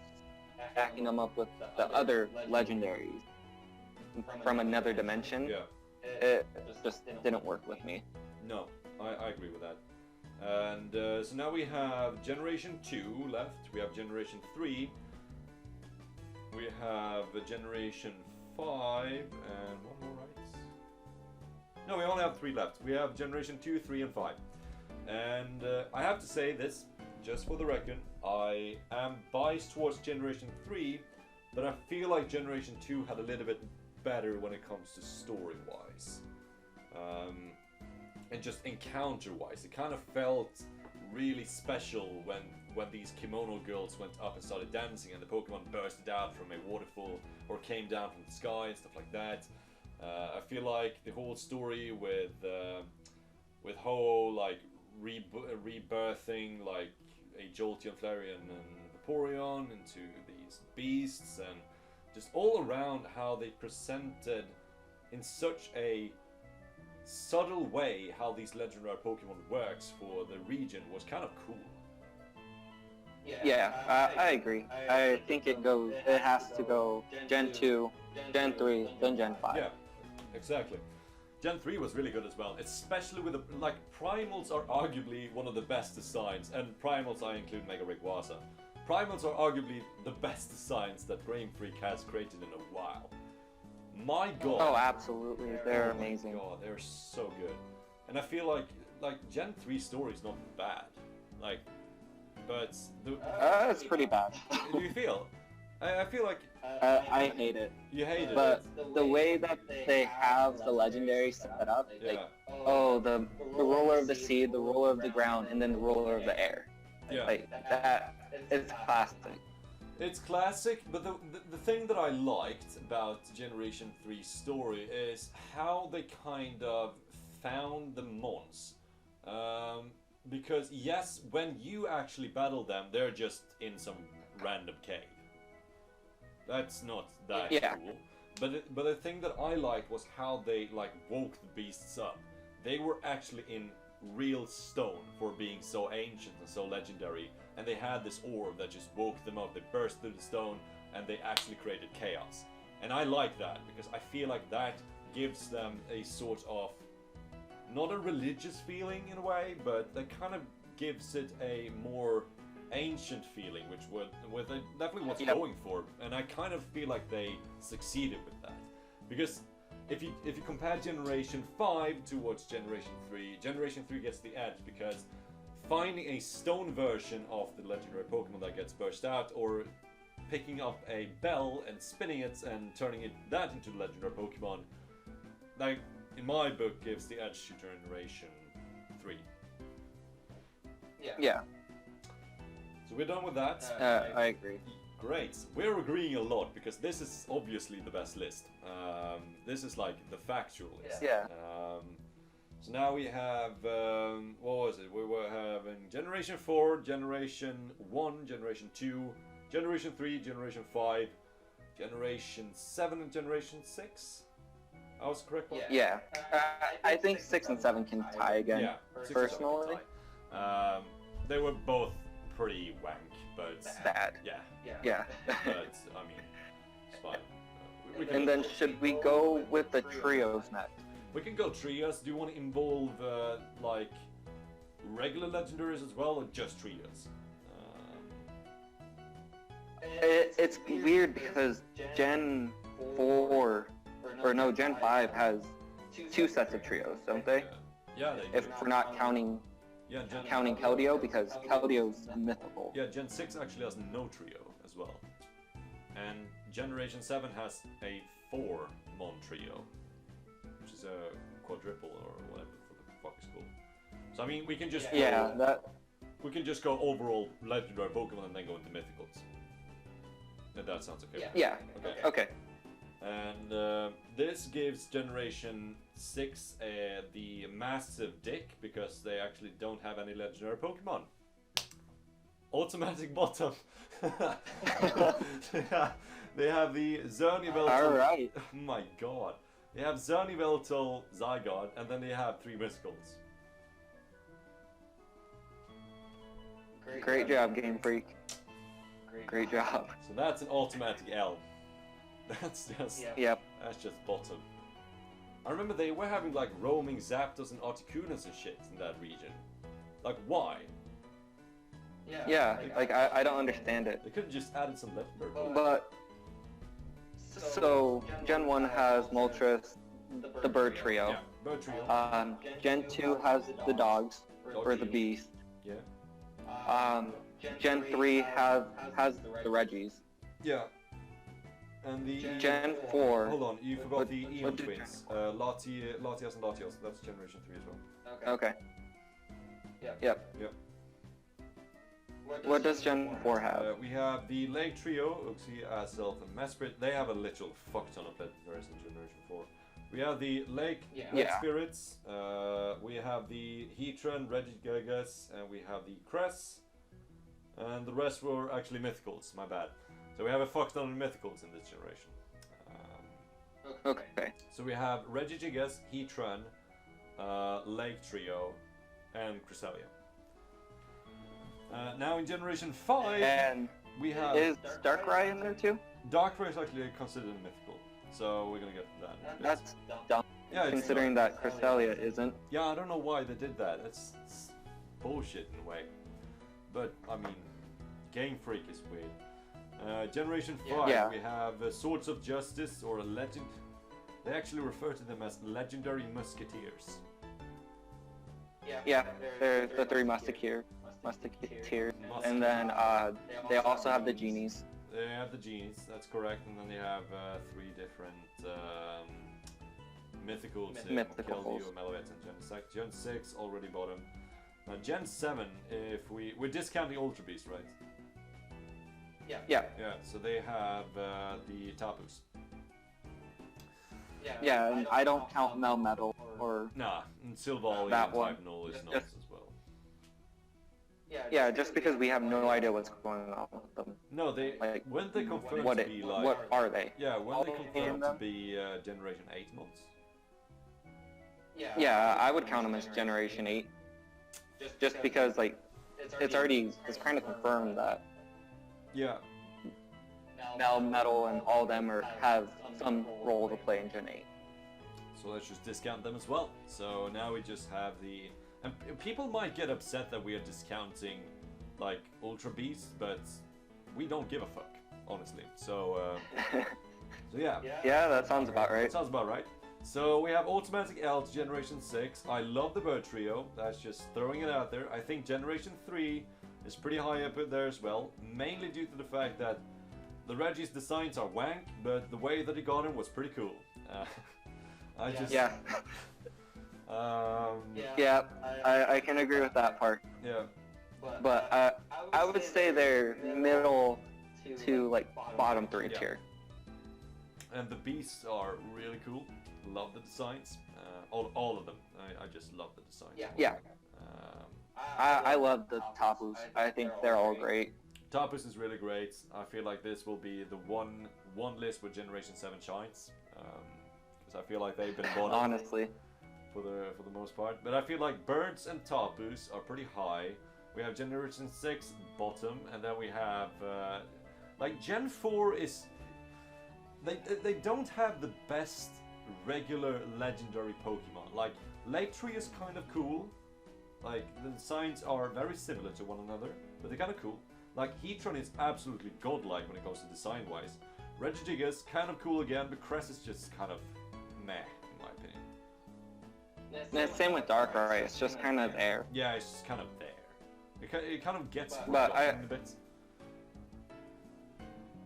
backing them up with the other legendaries from another dimension. Yeah. It just didn't work with me. No, I agree with that. And so now we have Generation 2 left, we have Generation 3, we have Generation 5, and one more, right? No, we only have 3 left. We have Generation 2, 3, and 5. And I have to say this, just for the record, I am biased towards Generation 3, but I feel like Generation 2 had a little bit better when it comes to story-wise. And just encounter-wise, it kind of felt really special when these kimono girls went up and started dancing and the Pokemon bursted out from a waterfall or came down from the sky and stuff like that. I feel like the whole story with Ho like rebirthing like a Jolteon, Flareon, and Vaporeon into these beasts, and just all around how they presented in such a subtle way how these legendary Pokemon works for the region was kind of cool. Yeah, I agree. I think it has to go Gen 2, Gen 3, then Gen 5. Yeah, exactly. Gen 3 was really good as well, especially with like Primals are arguably one of the best designs, and Primals I include Mega Rayquaza. Primals are arguably the best designs that Game Freak has created in a while. My god. Oh, absolutely. They're amazing. Oh my god, they're so good. And I feel like Gen 3 story is not bad. Like, but it's pretty bad. Do you feel? I feel like I hate it. You hate it. But the way that they have the legendary set up, like, oh, the ruler of the sea, the ruler of the ground, and then the ruler of the air. Yeah. Like that, it's classic. It's classic, but the thing that I liked about Generation 3's story is how they kind of found the Mons. Because yes, when you actually battle them, they're just in some random cave. That's not that cool. But the thing that I liked was how they like woke the beasts up. They were actually in real stone for being so ancient and so legendary, and they had this orb that just woke them up. They burst through the stone and they actually created chaos. And I like that because I feel like that gives them a sort of, not a religious feeling in a way, but that kind of gives it a more ancient feeling, which was definitely what's going for, and I kind of feel like they succeeded with that. Because if you compare Generation 5 towards Generation 3, Generation 3 gets the edge because finding a stone version of the legendary Pokemon that gets burst out, or picking up a bell and spinning it and turning that into the legendary Pokemon, like in my book gives the edge to Generation 3. Yeah. So we're done with that. I agree. Great. We're agreeing a lot because this is obviously the best list. This is like the factual list. Yeah. So now we have, what was it? We were having Generation 4, Generation 1, Generation 2, Generation 3, Generation 5, Generation 7, and Generation 6? I was correct? Yeah. I think 6 and 7 can tie again, personally. They were both pretty wank, but bad. Yeah. But I mean, it's fine. And then should we go with the trios next? We can go trios. Do you want to involve like regular legendaries as well, or just trios? It's weird because Gen 4 or no, Gen 5 has 2 sets of trios, don't they? Yeah, they do. If we're not counting Keldeo, because Keldeo's mythical. Yeah, Gen 6 actually has no trio as well. And Generation 7 has a 4-mon trio, which is a quadruple or whatever the fuck it's called. So I mean, we can just we can just go overall legendary Pokemon and then go into mythicals. If that sounds okay. Yeah. Okay. And this gives Generation 6 the massive dick because they actually don't have any legendary Pokemon. Automatic bottom. They have the Zerniveltal. Alright. Oh my god. They have Zerniveltal Zygarde, and then they have 3 Mythicals. Great job, Game Freak. Great job. So that's an automatic L. That's just Yep. That's just bottom. I remember they were having like roaming Zapdos and Articunas and shit in that region. Like why? Yeah, like I don't understand it. They could have just added some legendary Pokemon. But so Gen 1 has Moltres, the bird trio. Yeah, bird trio. Gen 2 has the dogs or the beast. Yeah. Gen 3 has the Reggies. Yeah. And the Gen 4. Hold on, you forgot the Eon what did twins. Latias and Latios. That's Generation 3 as well. Okay. Yep. Yep. What does Gen 4 have? We have the Lake Trio, Uxie, Azelf, and Mesprit. They have a literal fuck ton of legendaries in Generation 4. We have the Lake Spirits, we have the Heatran, Regigigas, and we have the Cress. And the rest were actually Mythicals, my bad. So we have a fuck ton of Mythicals in this generation. Okay. So we have Regigigas, Heatran, Lake Trio, and Cresselia. Now in Generation 5, And we have... is Darkrai in there too? Darkrai is actually considered a mythical, so we're gonna get to that. That's dumb. Yeah, Considering that Cresselia isn't. Yeah, I don't know why they did that. It's bullshit in a way. But, I mean, Game Freak is weird. Generation 5, we have Swords of Justice, or a legend. They actually refer to them as Legendary Musketeers. Yeah, they're the 3 Musketeers. And then they also have the Genies. They have the Genies, that's correct. And then they have 3 different Mythicals. Mythicals. Meloettes, and Gen 6 already bottom. Now Gen 7, if we're discounting Ultra Beast, right? Yeah. Yeah, so they have the Tapus. Yeah, and I don't count Melmetal or... Nah, and Silvally that and one. Typhonol is nice as well. Yeah, just because we have no idea what's going on with them. No, they when they confirmed What to be like... what are they? Yeah, when they confirmed to be Generation 8 mods. Yeah, I would count them as Generation 8. Just because, like, it's kind of confirmed that Yeah. Melmetal and all of them have some role to play in Gen 8. So let's just discount them as well. So now we just have the... And people might get upset that we are discounting, like, Ultra Beast, but we don't give a fuck, honestly. So, so yeah. Yeah, that sounds about right. That sounds about right. So we have Automatic L to Generation 6. I love the bird trio. That's just throwing it out there. I think Generation 3 is pretty high up in there as well. Mainly due to the fact that the Reggie's designs are wank, but the way that he got him was pretty cool. I just... Yeah. Yeah, I can agree with that part. Yeah. But I would say they're middle to, like, bottom 3 tier. And the beasts are really cool. Love the designs. All of them. I just love the designs. Yeah. I love the Tapus. I think they're all great. Tapus is really great. I feel like this will be the one list where Generation 7 shines. Because I feel like they've been bottom Honestly. for the most part. But I feel like Birds and Tapus are pretty high. We have Generation 6 bottom, and then we have like Gen 4 is they don't have the best regular legendary Pokemon. Like Lake Tree is kind of cool. Like the designs are very similar to one another, but they're kind of cool. Like Heatran is absolutely godlike when it comes to design wise. Regigigas kind of cool again, but Cress is just kind of meh in my opinion. Same with Darkrai, it's just kind of there. Yeah, it's just kind of there. It kind of gets But forgotten a bit.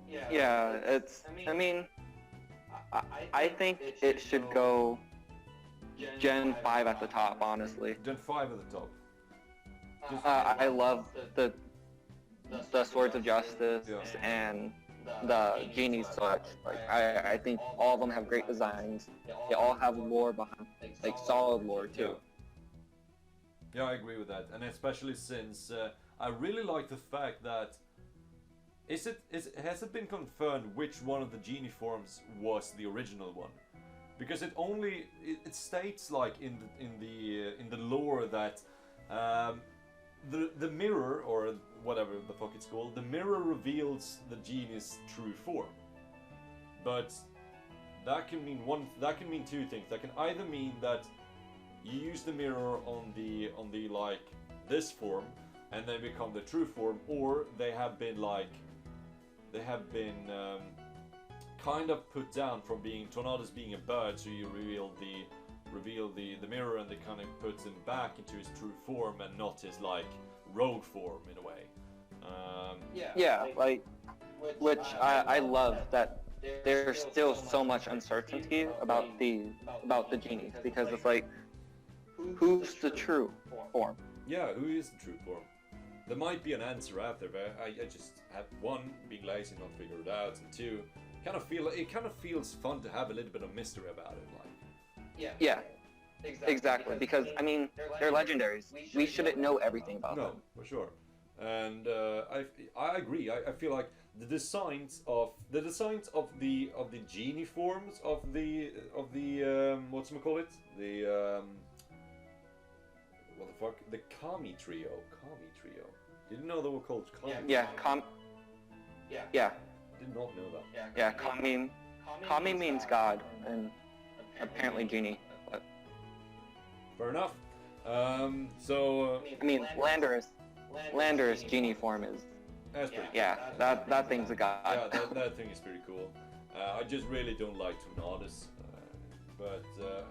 Yeah, it's, I mean, I think it should go Gen 5 at the top, honestly. Gen 5 at the top. I love the Swords of Justice and the Genies such. Like I think all of them have great designs. They all have lore behind, like solid lore too. Yeah, I agree with that, and especially since I really like the fact that has it been confirmed which one of the genie forms was the original one? Because it states like in the lore that the mirror, or whatever the fuck it's called, the mirror reveals the genie's true form. But that can mean two things. That can either mean that you use the mirror on the like this form and they become the true form, or they have been kind of put down from being Tornadus being a bird, so you reveal the mirror and they kind of puts him back into his true form and not his like rogue form in a way. Which I love that there's still so much uncertainty about the genies, because it's like, who's the true form? Yeah, who is the true form? There might be an answer out there, but I just have one, being lazy, not figure it out, and two, it kind of feels fun to have a little bit of mystery about it, like. Yeah. Exactly. Because I mean, they're legendaries. We shouldn't know everything about them. No, for sure. And I agree. I feel like the designs of the genie forms of the whatchamacallit? What the fuck? The Kami trio. Didn't know they were called Kami. Yeah. Did not know that. Yeah. Kami means God, and apparently genie. But fair enough. I mean, Lander's genie form is. That's pretty cool. Yeah, that thing's a god. Yeah, that thing is pretty cool. I just really don't like Tornadus. But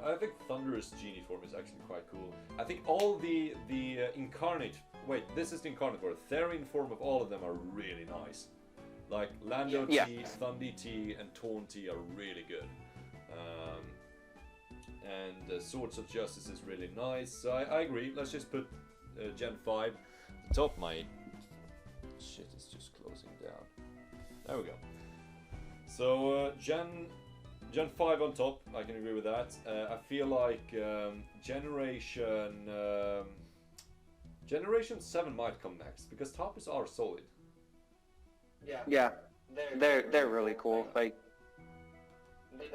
I think Thunderous genie form is actually quite cool. I think all the incarnate... Wait, this is the incarnate form. Therian form of all of them are really nice. Like Lando T, Thundi T, and Torn T are really good. And Swords of Justice is really nice. So I agree. Let's just put Gen 5 at the top. My shit is just closing down. There we go. So Gen 5 on top, I can agree with that. I feel like Generation 7 might come next, because Tapis are solid. Yeah, they're really cool. Like,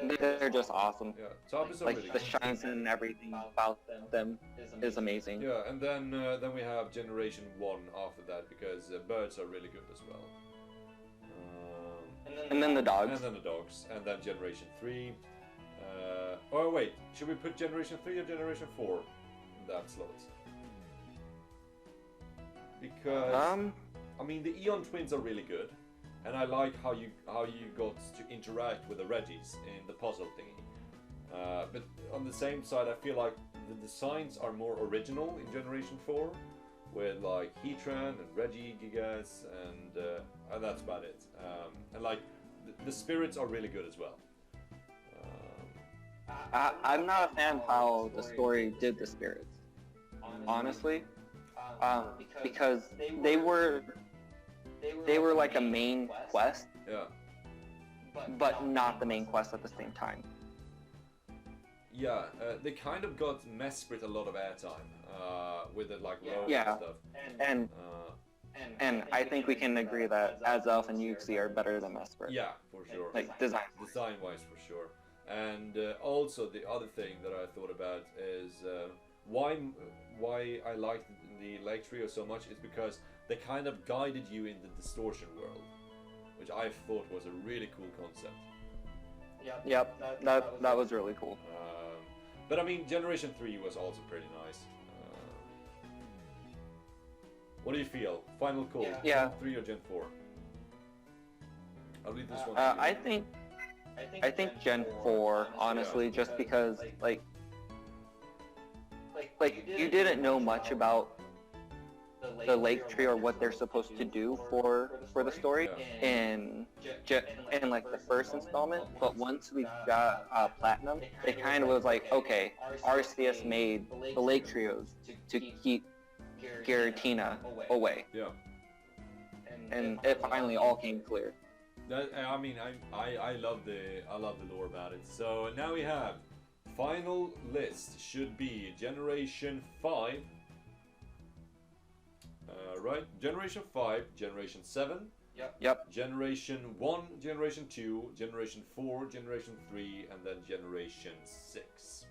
they're just awesome. Yeah, Tapis are like really the good. shines and everything about them is amazing. Yeah, and then we have Generation 1 after that, because birds are really good as well. And then the dogs. And then Generation 3. Oh wait, should we put Generation 3 or Generation 4 in that slot? Because I mean, the Eon twins are really good, and I like how you got to interact with the Regis in the puzzle thingy. But on the same side, I feel like the designs are more original in Generation 4, with like Heatran and Regi Gigas, and that's about it. And like the spirits are really good as well. I'm not a fan of how the story did the spirits, honestly, because they were like a main quest, Yeah. but not the main quest at the same time. Yeah, they kind of got Mesprit a lot of airtime with it, like rogue Yeah. and stuff. And I think we can agree that Azelf and Yuxi are better than Mesprit. Yeah, for sure. Like Design-wise, for sure. And also the other thing that I thought about is why I liked the Lake Trio so much is because they kind of guided you in the distortion world, which I thought was a really cool concept. Yep, that was really cool. But I mean, Generation 3 was also pretty nice. What do you feel? Final call. Yeah. Gen 3 or Gen 4? I'll leave this one. I think Gen 4, honestly, just because like you didn't know much about the Lake Tree or what they're supposed to do for the story in like the first installment, but once we got Platinum, it kind of was like, okay, Arceus made the Lake Trios to keep Giratina away. Yeah. And it finally all came clear. I mean, I love the lore about it. So now we have final list should be Generation 5. Right? Generation 5, Generation 7. Yep. Generation 1, Generation 2, Generation 4, Generation 3, and then Generation 6.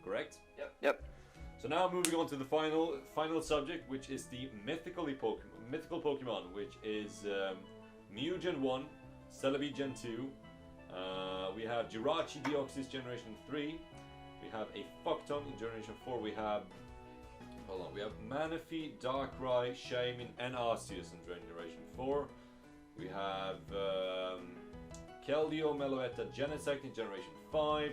Correct? Yep. So now moving on to the final subject, which is the mythical Pokemon, which is Mew Gen 1, Celebi Gen 2. We have Jirachi Deoxys Generation 3. We have a Fuckton in Generation 4. We have Manaphy, Darkrai, Shaymin, and Arceus in Generation 4. We have Keldeo, Meloetta, Genesect in Generation 5.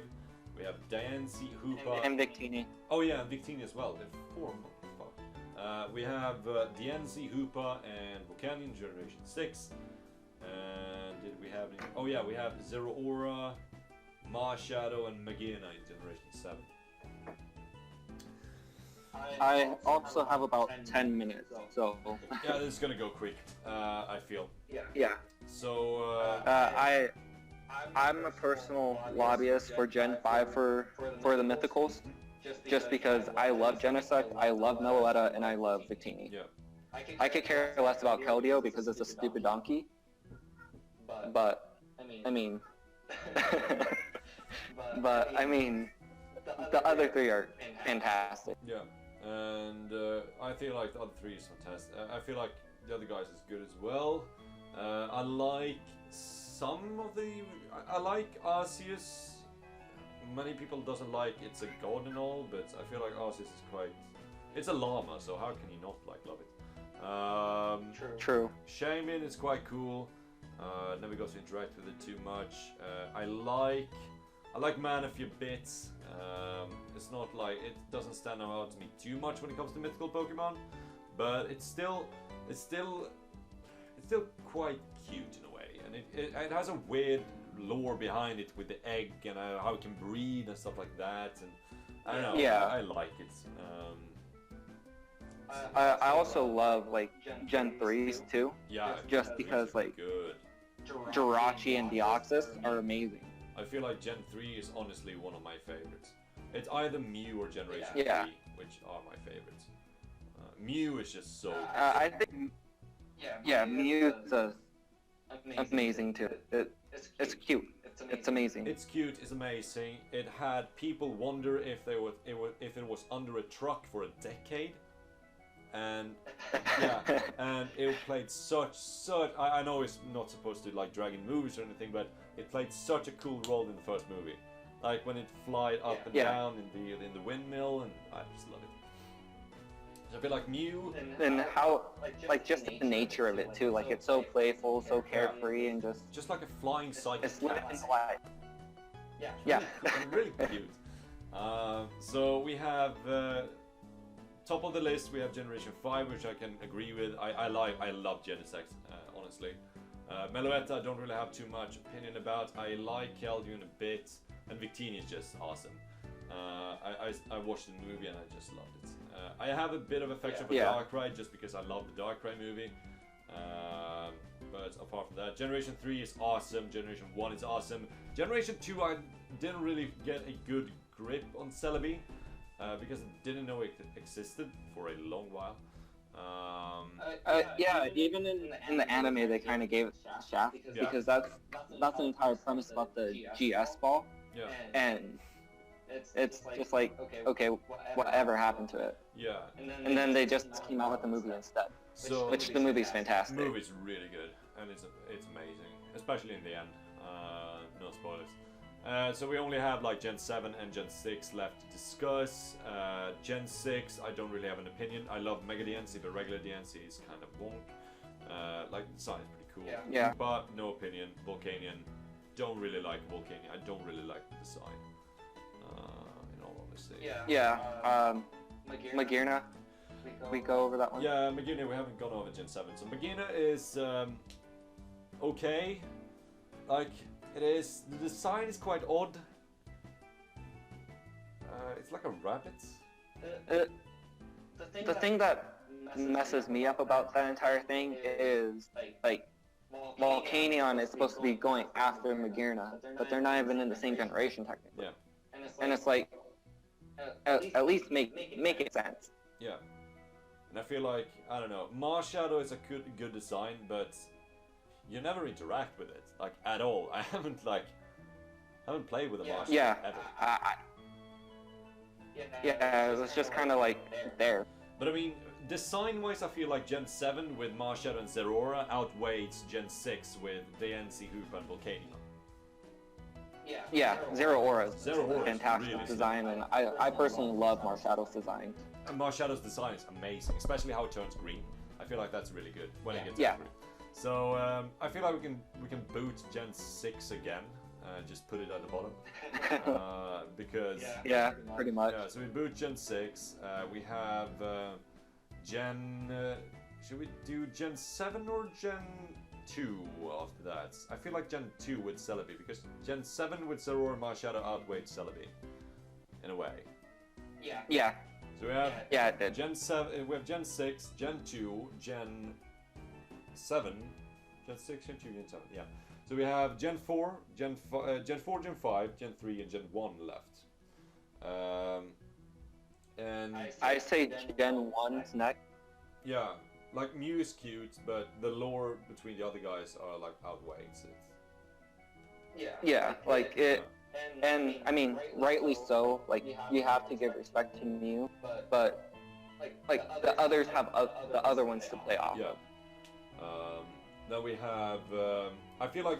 We have Diancie, Hoopa, and Victini. Oh yeah, and Victini as well. They're 4 months. We have Diancie, Hoopa, and Volcanion in Generation 6. And did we have any? Oh yeah, we have Zeraora, Marshadow, and Magearna in Generation 7. I also have about 10 minutes, so... Yeah, this is gonna go quick, I feel. Yeah. So, I'm a personal lobbyist for Gen 5 for the Mythicals, just because I love Genesect, I love Meloetta, and I love Victini. Yeah. I could care less about Keldeo because it's a stupid donkey, but, I mean... but, I mean, the other three are fantastic. Yeah. And I feel like the other 3 is fantastic. I feel like the other guys is good as well. I like some of the... I like Arceus. Many people doesn't like it's a god and all, but I feel like Arceus is quite... It's a llama, so how can you not love it? True. Shaymin is quite cool. Never got to interact with it too much. I like Manaphy a bit. It's not like it doesn't stand out to me too much when it comes to mythical Pokemon, but it's still quite cute in a way, and it has a weird lore behind it with the egg and how it can breed and stuff like that, and I don't know. Yeah. I like it. I also love like Gen 3s too. Yeah, just because like good. Jirachi and Deoxys are amazing. I feel like Gen 3 is honestly one of my favorites. It's either Mew or Generation 3, which are my favorites. Mew is just so... I think... Yeah, Mew is amazing too. It's cute. It's amazing. It's cute, it's amazing. It had people wonder if it was under a truck for a decade. And yeah, and it played such I know it's not supposed to like drag in movies or anything, but it played such a cool role in the first movie, like when it flied up and down in the windmill, and I just love it. So I feel like Mew and how like just the nature of it too, like it's so playful, so carefree, and just like a flying psychic it's living cat. life. Yeah, really cute. So we have. Top of the list, we have Generation 5, which I can agree with. I love Genesect, honestly. Meloetta, I don't really have too much opinion about. I like Keldeo a bit, and Victini is just awesome. I watched the movie and I just loved it. I have a bit of affection for Darkrai just because I love the Darkrai movie. But apart from that, Generation 3 is awesome. Generation 1 is awesome. Generation 2, I didn't really get a good grip on Celebi. Because I didn't know it existed for a long while. Yeah, even in the anime they kind of gave it a shaft because that's the entire premise about the GS ball. Yeah. And it's just like, okay, whatever happened to it? Yeah. And then they just came out with the movie instead. So which the movie's fantastic. The movie's really good, and it's amazing, especially in the end. No spoilers. So we only have like Gen 7 and Gen 6 left to discuss. Gen 6, I don't really have an opinion. I love Mega Diancie, but regular Diancie is kind of wonk. Like the design is pretty cool. Yeah. But no opinion. Volcanion, don't really like Volcanion. I don't really like the design. In all honesty. Yeah. Magearna. We go over that one. Yeah, Magearna. We haven't gone over Gen 7. So Magearna is okay. Like. It is. The design is quite odd. It's like a rabbit. the thing that messes me up about that entire thing is, like, Volcanion is supposed to be going after Magearna, but they're not even in the same generation technically. Yeah. And it's like, at least make it sense. Yeah. And I feel like, I don't know, Marshadow is a good design, but you never interact with it, like, at all. I haven't played with a Marshadow ever. Yeah, it was just kind of like there. But I mean, design-wise, I feel like Gen 7 with Marshadow and Zeraora outweighs Gen 6 with DNC, Hoopa, and Volcanion. Yeah, Zeraora is Zeraora a fantastic really design, and I personally love Marshadow's design. And Marshadow's design is amazing, especially how it turns green. I feel like that's really good when it gets green. So I feel like we can boot Gen 6 again. Just put it at the bottom. Because... Yeah, pretty much. Yeah, so we boot Gen 6. We have Gen... should we do Gen 7 or Gen 2 after that? I feel like Gen 2 with Celebi, because Gen 7 with Zeraora and Marshadow outweighed Celebi. In a way. Yeah. So we have it did. Gen 7, we have Gen 6, Gen 2, Gen 7, Gen 6, Gen 2, Gen 7, yeah. So we have Gen 4, Gen 4, Gen 5, Gen 3, and Gen 1 left. And I say Gen 1's next. yeah, like Mew is cute, but the lore between the other guys are like outweighs it. Yeah, like it, and I mean, rightly so. Like, you have to give respect to Mew, but like the others have the other ones to play off. Yeah. Then we have. I feel like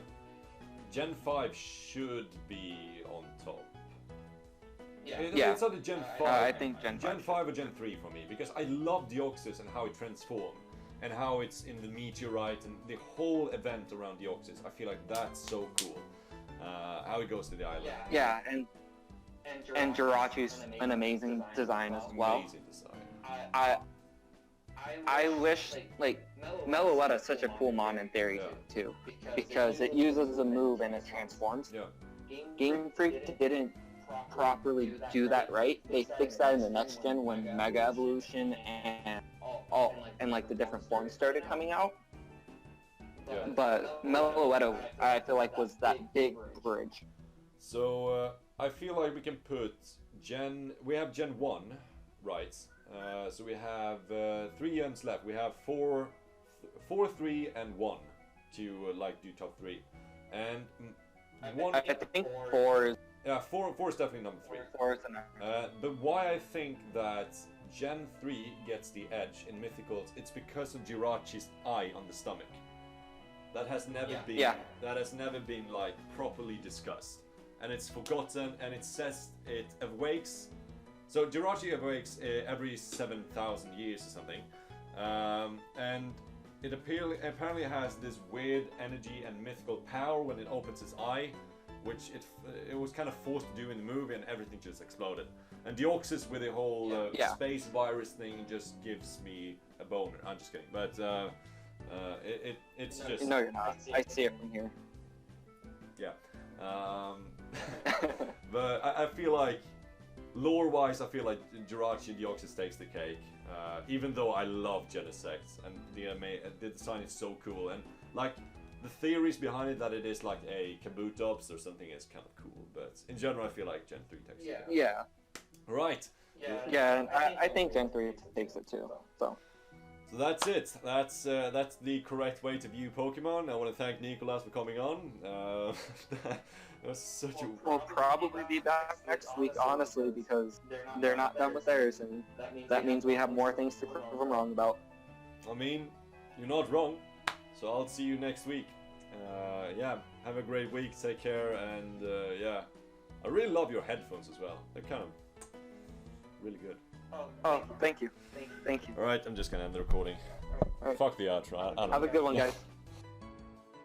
Gen 5 should be on top. It's either Gen 5. I think Gen 5 or Gen 3 for me, because I love Deoxys and how it transformed, and how it's in the meteorite and the whole event around Deoxys. I feel like that's so cool. How it goes to the island. Yeah, and Jirachi's an amazing design as well. Amazing design. I wish, like, Meloetta is such a cool mon in theory too, because it uses a move and it transforms. Yeah. Game Freak didn't properly do that right. They fixed that in the next gen when Mega Evolution and like the different forms started coming out. Yeah. But Meloetta, I feel like, was that big bridge. So I feel like we can put we have Gen 1, right? So we have 3 gens left. We have 4, 3, and 1 to like do top 3. And one. I think 4 is. Yeah, 4 is definitely number 3. 4 is the number. But why I think that Gen 3 gets the edge in Mythicals, it's because of Jirachi's eye on the stomach. That has never been. Yeah. That has never been like properly discussed, and it's forgotten. And it says it awakes. So Jirachi awakes every 7,000 years or something, and it apparently has this weird energy and mythical power when it opens its eye, which it was kind of forced to do in the movie, and everything just exploded. And Deoxys with the whole space virus thing just gives me a boner. I'm just kidding, but it's just. No, you're not. I see it from here. Yeah, but I feel like. Lore-wise, I feel like Jirachi and Deoxys takes the cake. Even though I love Genesect, and the design is so cool, and like the theories behind it that it is like a Kabutops or something is kind of cool. But in general, I feel like Gen 3 takes it. Yeah. Right. Yeah, and I think Gen 3 takes it too. So that's it. That's the correct way to view Pokemon. I want to thank Nicolas for coming on. That was such a... We'll probably be back next week, honestly, because they're not done with theirs, and that means we have more things to prove them wrong about. I mean, you're not wrong, so I'll see you next week. Yeah, have a great week, take care, and yeah. I really love your headphones as well. They're kind of really good. Oh, thank you. Thank you. Alright, I'm just gonna end the recording. Right. Fuck the outro. I don't Have know. a good one, guys.